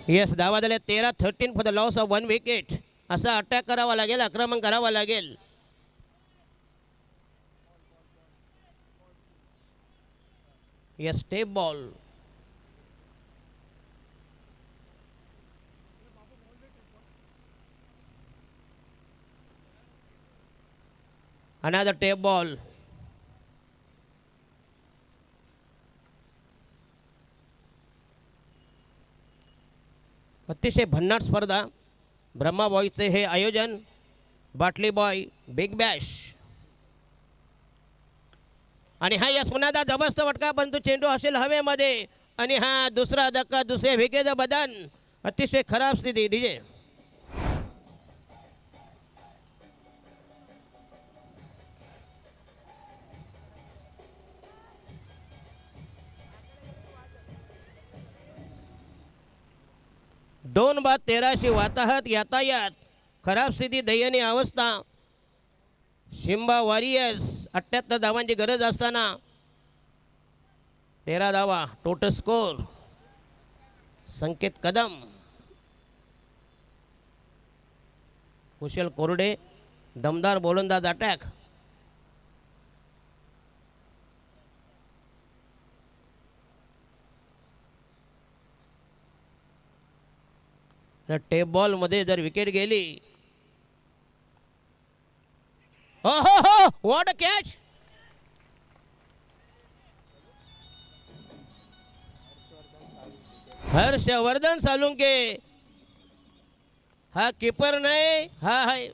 S4: यस धावा झाल्या 13-13 for the loss of 1 wicket. असा अटॅक करावा लागेल, आक्रमण करावा लागेल. Yes tape ball. Another tape ball. अतिशय भन्नाट स्पर्धा. ब्रह्मा बॉयचे हे आयोजन. बाटली बॉय बिग बॅश. आणि हा यस पुन्हा जबरदस्त फटका परंतु चेंडू असेल हवेमध्ये. आणि हा दुसरा धक्का, दुसऱ्या विकेटचं बदन. अतिशय खराब स्थिती. डीजे दोन बाद 13शी वाताहत यातायात. खराब स्थिती, दयनीय अवस्था. शिंबा वॉरियर्स 78 धावांची गरज असताना 13 धावा टोटल स्कोर. संकेत कदम, कुशल कोरडे, दमदार गोलंदाज अटॅक. टेप बॉलमध्ये जर विकेट गेली, हो हो हो, what a catch. Harshvardhan Salunke हा कीपर नाही, हा आहे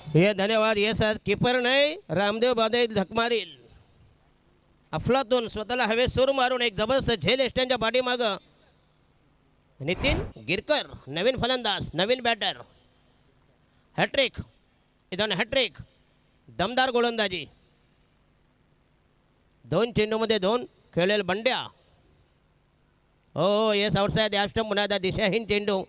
S4: हे. धन्यवाद. ये सर, कीपर नाही, रामदेव बादे धक मारील. अफलातून स्वतःला हवे सूर मारून एक जबरदस्त झेल एस्टनच्या पाठीमागं. नितीन गिरकर नवीन फलंदाज, नवीन बॅटर. हॅट्रिक, इथून हॅट्रिक, दमदार गोलंदाजी. 2 चेंडूमध्ये 2 खेळेल बंड्या. हो येस, आउटसाइड ॲस्टम. पुन्हा दिशाहीन चेंडू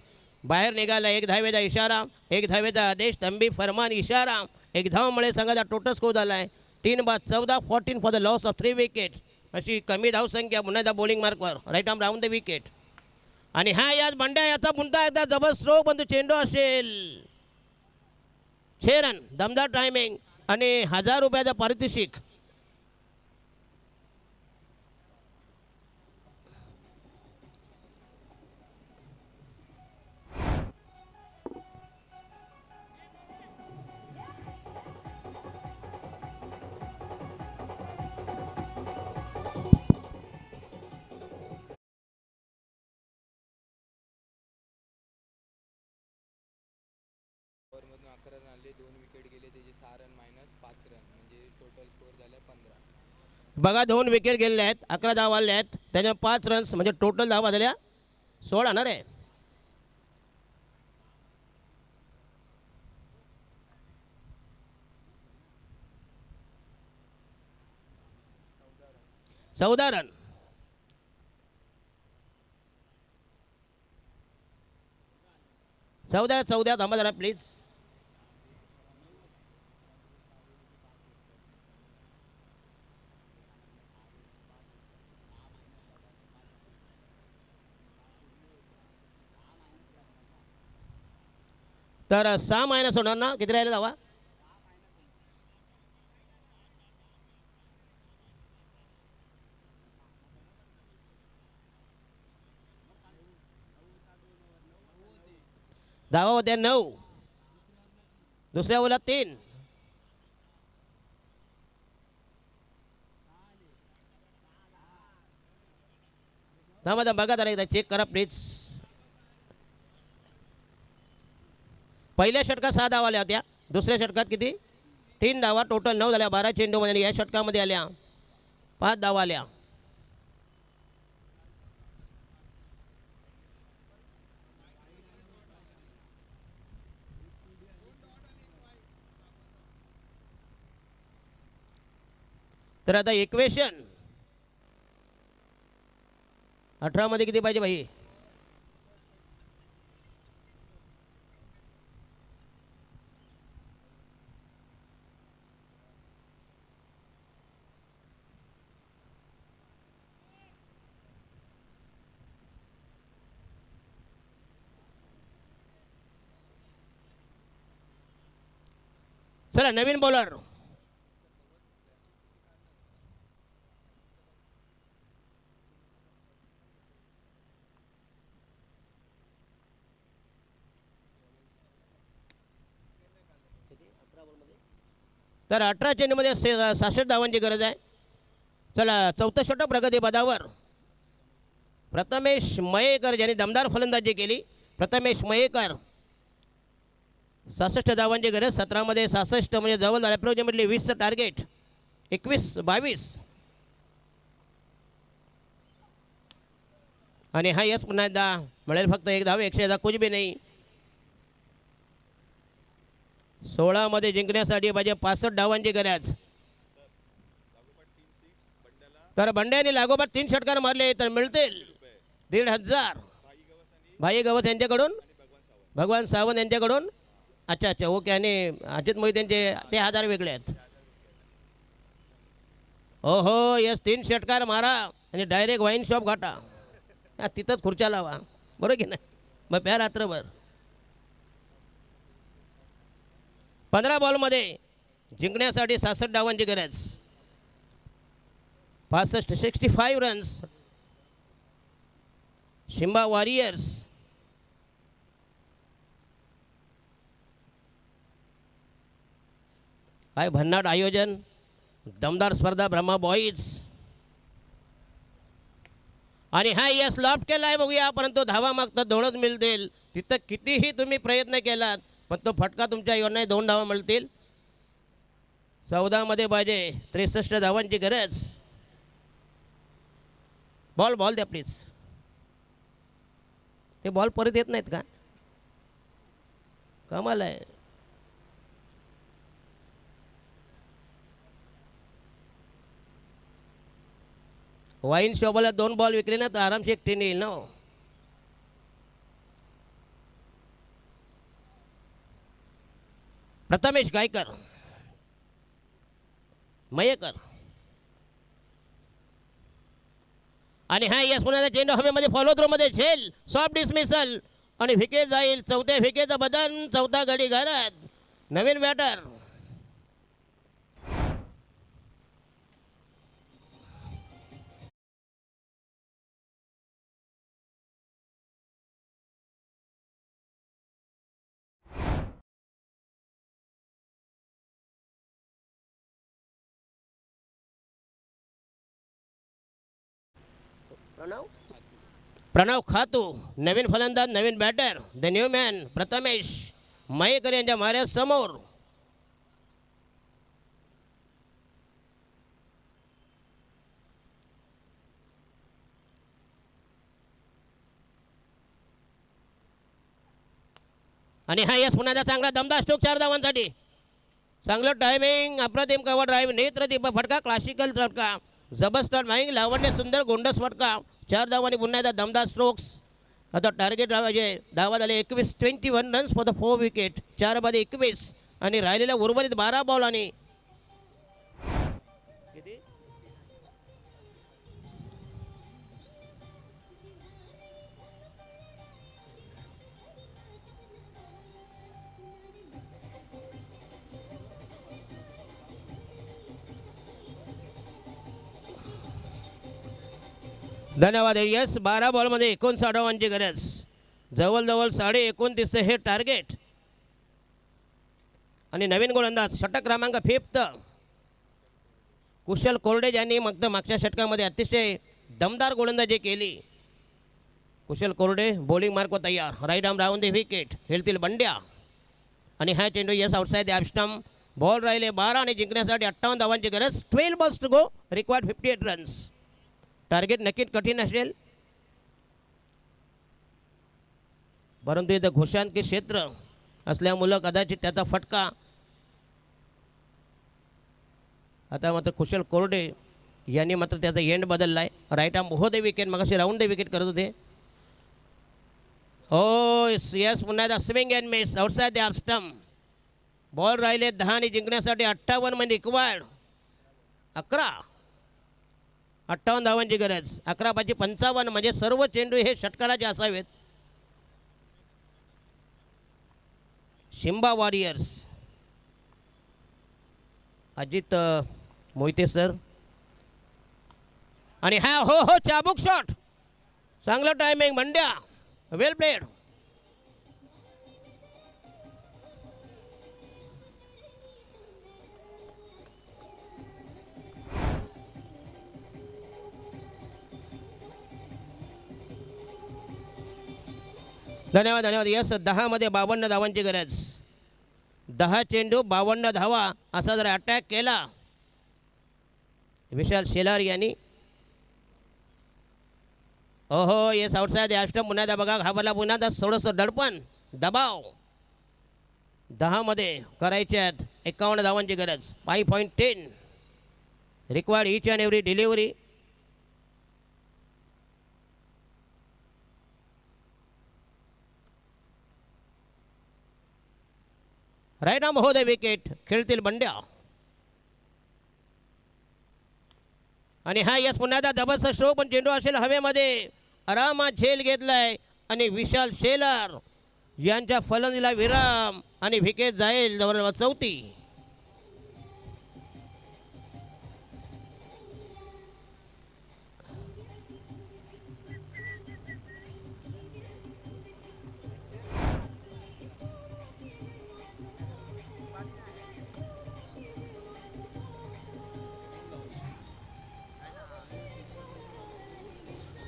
S4: बाहेर निघाला. 1 धावेचा इशारा, 1 धावेचा आदेश, तंबी फरमान इशारा. 1 धावमुळे संघाचा टोटल स्कोर झाला आहे 3/14, 14 for the loss of 3 wickets. अशी कमी धावसंख्या पुन्हा बॉलिंग मार्कवर. Right arm round the wicket. आणि हा याच बंड्या, याचा पुन्हा एकदा जबरदस्त स्ट्रोक, पण तो चेंडू असेल 6 रन. दमदार टायमिंग आणि 1000 रुपयाचा पारितोषिक.
S5: ओव्हरमधून 11 रन आले, 2 विकेट गेले, त्याचे 6 रन मायनस 5 रन, म्हणजे टोटल स्कोर झाले 15.
S4: बघा 2 विकेट गेलेले आहेत, 11 धावा आल्या आहेत, त्याच्या 5 रन्स, म्हणजे टोटल धावा झाल्या 16 ना रे. चौदा रन. चौदा थांबा जरा प्लीज. तर 6 मायनस होणार ना, किती राहिले धावा? धावा होत्या 9, दुसऱ्या ओव्हरला 3. थांबा बघा जरा एकदा चेक करा प्लीज. पहिल्या षटकात 6 धावा आल्या होत्या, दुसऱ्या षटकात किती? 3 धावा. टोटल 9 झाल्या 12 चेंडूमध्ये. या षटकामध्ये आल्या 5 धावा आल्या. तर आता इक्वेशन 18 मध्ये किती पाहिजे भाई? चला नवीन बॉलर. तर 18 चेंडूमध्ये 66 धावांची गरज आहे. चला चौथं षटक प्रगती पदावर प्रथमेश मयेकर ज्यांनी दमदार फलंदाजी केली. प्रथमेश मयेकर 66 धावांची गरज. 17 मध्ये 66 म्हणजे जवळ झालं. अप्रोक्सिमेटली 20चं टार्गेट. 21-22. आणि हा यस पुन्हा एकदा मिळेल फक्त 1 धाव. 100 कुछ भी नाही. 16 मध्ये जिंकण्यासाठी पाहिजे 65 धावांची गरज. तर बंड्याने लागोपाठ 3 षटकार मारले तर मिळतील 1,500. भाई गवस यांच्याकडून, भगवान सावंत यांच्याकडून. अच्छा ओके. आणि अजित मोहित यांचे ते 1000 वेगळे आहेत. हो यस 3 षटकार मारा आणि डायरेक्ट वाईन शॉप घाटा. तिथंच खुर्च्या लावा, बरोबर की नाही? मग प्या रात्रभर 15 बॉलमध्ये जिंकण्यासाठी 66 धावांची गरज. 65 रन्स शिंबा वॉरियर्स. काय भन्नाट आयोजन, दमदार स्पर्धा ब्रह्मा बॉईज. आणि हा यस लॉफ्ट केला आहे बघूया, परंतु धावा मागतात 2च मिळतील. तिथं कितीही तुम्ही प्रयत्न केलात पण तो फटका तुमच्या योजनेत 2 धावा मिळतील. 14 मध्ये पाहिजे 63 धावांची गरज. बॉल द्या प्लीज. ते बॉल परत येत नाहीत का? कमाल आहे. वाईन शॉपला 2 बॉल विकले ना तर आरामशी एक टीन येईल ना. प्रथमेश गायकर, मयेकर. आणि हा यस पुन्हा चेंडू हवेमध्ये फॉलो थ्रो मध्ये झेल, सॉफ्ट डिसमिसल आणि विकेट जाईल. चौथ्या विकेटचं बदन, चौथा गडी घरात. नवीन बॅटर प्रणव खातू. नवीन फलंदाज, नवीन batter, the new man Prathamesh Mayekar यांच्या माऱ्यासमोर. आणि हा यस पुन्हा चांगला दमदार स्ट्रोक 4 धावांसाठी. चांगलं टायमिंग, अप्रतिम कव्हर ड्राईव्ह, नेत्रदीप फटका, क्लासिकल फटका, जबरदस्त माईंग, लावण्य सुंदर गोंडस फटका. 4 धावांनी पुन्हा एकदा दमदार स्ट्रोक्स. आता टार्गेट धावा झाले 21 रन्स फॉर द 4 विकेट. 4 मध्ये 21 आणि राहिलेल्या उर्वरित 12 बॉल. आणि धन्यवाद. यस 12 बॉलमध्ये 59 धावांची गरज. जवळजवळ 29.5 हे टार्गेट. आणि नवीन गोलंदाज षटक क्रमांक 5 कुशल कोरडे यांनी मागच्या षटकामध्ये अतिशय दमदार गोलंदाजी केली. कुशल कोरडे बॉलिंग मार्कवर तयार. Right arm round the wicket, खेळतील बंड्या. आणि हा चेंडू yes outside the stump. Ball राहिले 12 आणि जिंकण्यासाठी 58 धावांची गरज. 12 balls to go, required 58 runs. Target नक्कीच कठीण असेल, परंतु इथं घोषांकी क्षेत्र असल्यामुळं कदाचित त्याचा फटका. आता मात्र कुशल कोरडे यांनी मात्र त्याचा एंड बदलला आहे. राईट आर्म हो द विकेट, मग असे राऊंड द विकेट करत होते. ओ यस पुन्हा एकदा swing and miss outside the off stump. Ball राहिले 10 आणि जिंकण्यासाठी 58 म्हणजे रिक्वायर्ड 58 धावांची गरज. 11/55 म्हणजे सर्व चेंडू हे षटकाराचे असावेत. शिंबा वॉरियर्स अजित मोहिते सर. आणि हा हो चाबूक शॉट, चांगलं टायमिंग बंड्या, वेल प्लेड. धन्यवाद. यस 10 मध्ये 52 धावांची गरज. 10 चेंडू 52 धावा असा जर अटॅक केला विशाल शेलार यांनी. ओहो येस आउटसाइड ॲस्टम. पुन्हा एकदा बघा, घाबरला पुन्हा एकदा थोडंसं दडपण, दबाव. 10 मध्ये करायचे आहेत 51 धावांची गरज. 5.10 required each and every delivery. Right arm हो द विकेट, खेळतील बंड्या. आणि हा यस पुन्हा एकदा जबरदस्त स्ट्रोक, पण चेंडू असेल हवेमध्ये. आरामात झेल घेतलाय आणि विशाल शेलार यांच्या फलंदाजीला विराम आणि विकेट जाईल जवळ 34.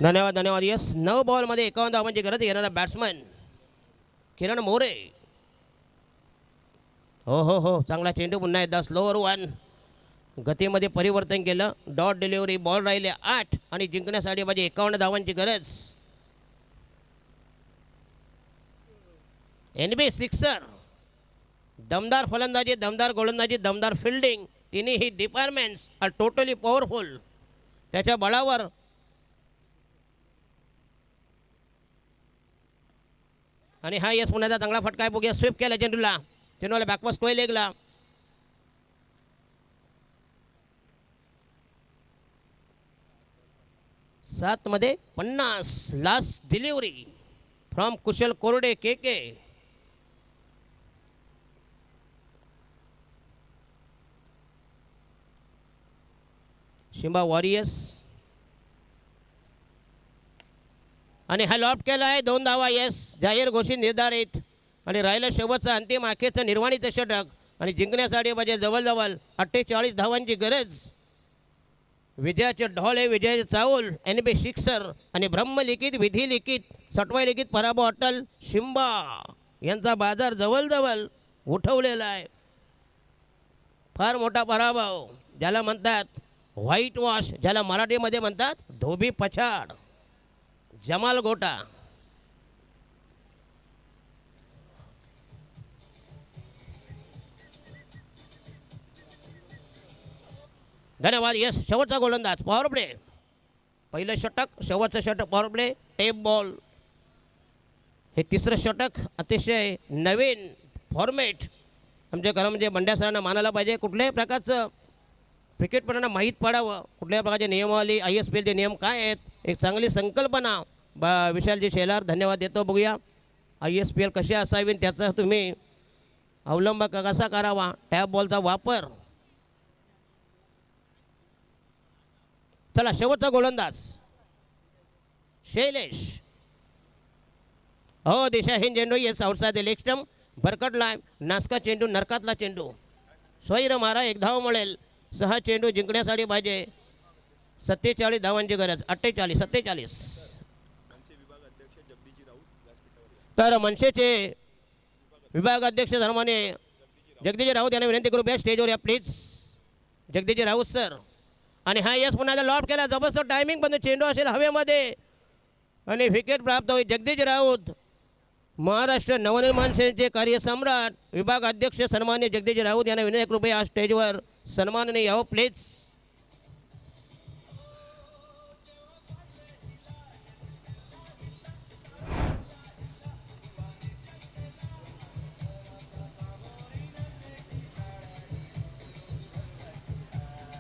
S4: धन्यवाद धन्यवाद. यस 9 बॉलमध्ये 51 धावांची गरज येणारा बॅट्समन किरण मोरे. हो चांगला चेंडू. पुन्हा एकदा स्लोअर 1. गतीमध्ये परिवर्तन केलं. Dot delivery. बॉल राहिले 8 आणि जिंकण्यासाठी पाहिजे 51 धावांची गरज. NB sixer. दमदार फलंदाजी, दमदार गोलंदाजी, दमदार फिल्डिंग, तिन्ही डिपार्टमेंट्स आर टोटली पॉवरफुल. त्याच्या बळावर आणि हा यस पुण्याचा चांगला फटका आहे. बघूया स्वीप केला चेंडूला. चेंडूला बॅकवर्ड स्क्वेअर लेगला. सात मध्ये 50. लास्ट डिलिव्हरी फ्रॉम कुशल कोरडे KK. शिंबा वॉरियर्स आणि हा लॉफ्ट केला आहे. 2 धावा. यस जाहीर घोषित निर्धारित आणि राहिलं शेवटचं अंतिम आखेचं निर्वाणीचं षटक आणि जिंकण्यासाठी पाहिजे जवळजवळ 48 धावांची गरज. विजयाचे ढोले, विजयाचे चाऊल NB सिक्सर आणि ब्रह्मलिखित विधिलिखित सटवाई लिखित पराभव अटल शिंबा यांचा बाजार जवळजवळ उठवलेला आहे. फार मोठा पराभव, ज्याला म्हणतात व्हाईट वॉश, ज्याला मराठीमध्ये म्हणतात धोबी पछाड. जमाल गोटा. धन्यवाद. यस शेवटचा गोलंदाज पॉवर प्ले. पहिलं षटक, शेवटचं षटक पॉवर प्ले. Tape ball. हे तिसरं षटक अतिशय नवीन फॉर्मेट आमच्या खरं म्हणजे बंड्या सरांना मानायला पाहिजे. कुठल्याही प्रकारचं क्रिकेटपणांना माहीत पडावं, कुठल्याही प्रकारचे नियमावली, ISPLचे नियम काय आहेत, एक चांगली संकल्पना विशालजी शेलार. धन्यवाद देतो. बघूया ISPL कशी असावी, त्याचा तुम्ही अवलंब कसा करावा. टॅप बॉलचा वापर. चला शेवटचा गोलंदाज शैलेश. हो दिशाहीन चेंडू. Yes outside the leg stump. भरकटला नासका चेंडू, नरकातला चेंडू. स्वैर मारा. 1 धाव मिळेल. 6 चेंडू जिंकण्यासाठी पाहिजे 47 धावांची गरज. 47. तर मनसेचे विभाग अध्यक्ष सन्माननीय जगदीजी राऊत यांना विनंती करू, स्टेजवर या प्लीज. जगदीजी राऊत सर. आणि हा यस पुन्हा लॉफ्ट केला. जबरदस्त टायमिंग पण चेंडू असेल हवेमध्ये आणि विकेट प्राप्त होईल. जगदीजी राऊत महाराष्ट्र नवनिर्माण सेनेचे कार्यसम्राट विभाग अध्यक्ष सन्माननीय जगदीजी राऊत यांना विनंती करू, आज स्टेजवर सन्माननीय यावं प्लीज.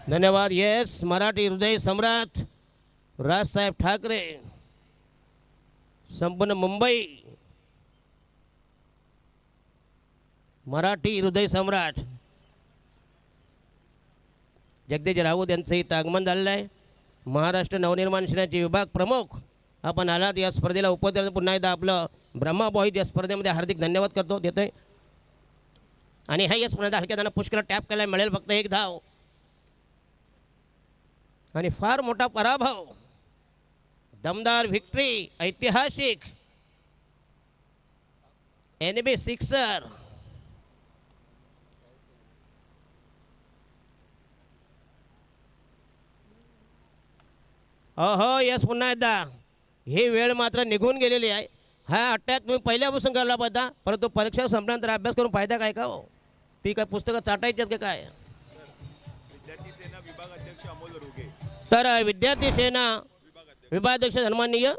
S4: धन्यवाद. येस मराठी हृदय सम्राट राजसाहेब ठाकरे, संपूर्ण मुंबई मराठी हृदय सम्राट जगदीश राऊत यांचं इथं आगमन झालेलं आहे. महाराष्ट्र नवनिर्माण सेनेचे विभाग प्रमुख आपण आलात. या स्पर्धेला उपस्थित पुन्हा एकदा आपलं ब्रह्मा बॉईज या स्पर्धेमध्ये हार्दिक धन्यवाद करतो देतोय. आणि हा यस पुन्हा हलक्या त्यांना पुश केला, टॅप केला, मिळेल फक्त 1 धाव. आणि फार मोठा पराभव. दमदार विक्ट्री, ऐतिहासिक NB सिक्सर. हो यस पुन्हा एकदा ही वेळ मात्र निघून गेलेली आहे. हा अटॅक तुम्ही पहिल्यापासून करायला पाहिजे, परंतु परीक्षा संपल्यानंतर अभ्यास करून फायदा काय का हो? ती काय पुस्तकं चाटायची का काय? तर विद्यार्थी सेना विभागाध्यक्ष सन्माननीय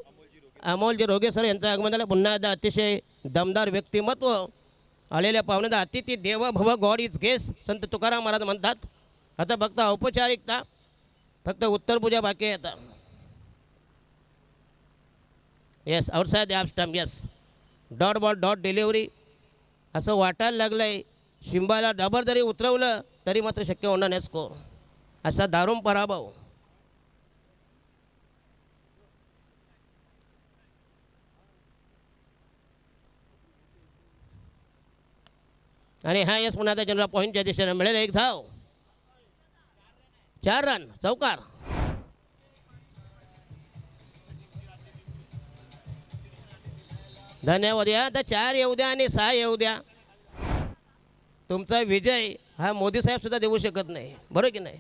S4: अमोलजी रोगे सर यांचं आगमन झालं. पुन्हा एकदा अतिशय दमदार व्यक्तिमत्व आलेल्या पाहुण्यांना अतिथी देव भव गॉड इज गेस्ट संत तुकाराम महाराज म्हणतात. आता फक्त औपचारिकता, फक्त उत्तरपूजा बाकी आहे. आता yes outside the off stump yes. Dot ball dot delivery असं वाटायला लागलं आहे. शिंबाला डबर जरी उतरवलं तरी मात्र शक्य होणार नाही स्कोर. असा दारुण पराभव. आणि हा यस पुन्हा त्या जनरल पॉईंटच्या दिशेने मिळेल. एक धाव 4 रन चौकार. धन्यवाद. या आता 4 येऊ द्या आणि 6 येऊ द्या. तुमचा विजय हा मोदी साहेब सुद्धा देऊ शकत नाही. बरोबर की नाही?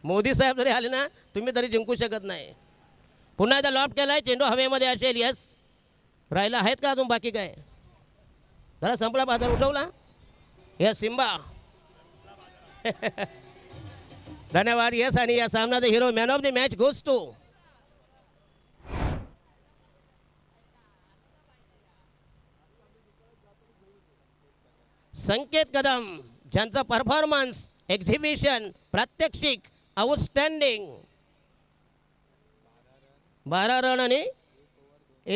S4: मोदी साहेब जरी आले ना तुम्ही तरी जिंकू शकत नाही. पुन्हा एकदा लॉफ्ट केलाय. चेंडू हवेमध्ये असेल. यस राहिला आहेत का अजून बाकी काय? जरा संपला बाजार उठवला. Yes Simba. धन्यवाद. यस आणि या सामन्याचा hero man of the match goes to Sanket Kadam, ज्यांचा परफॉर्मन्स एक्झिबिशन प्रात्यक्षिक आउटस्टँडिंग. 12 रन आणि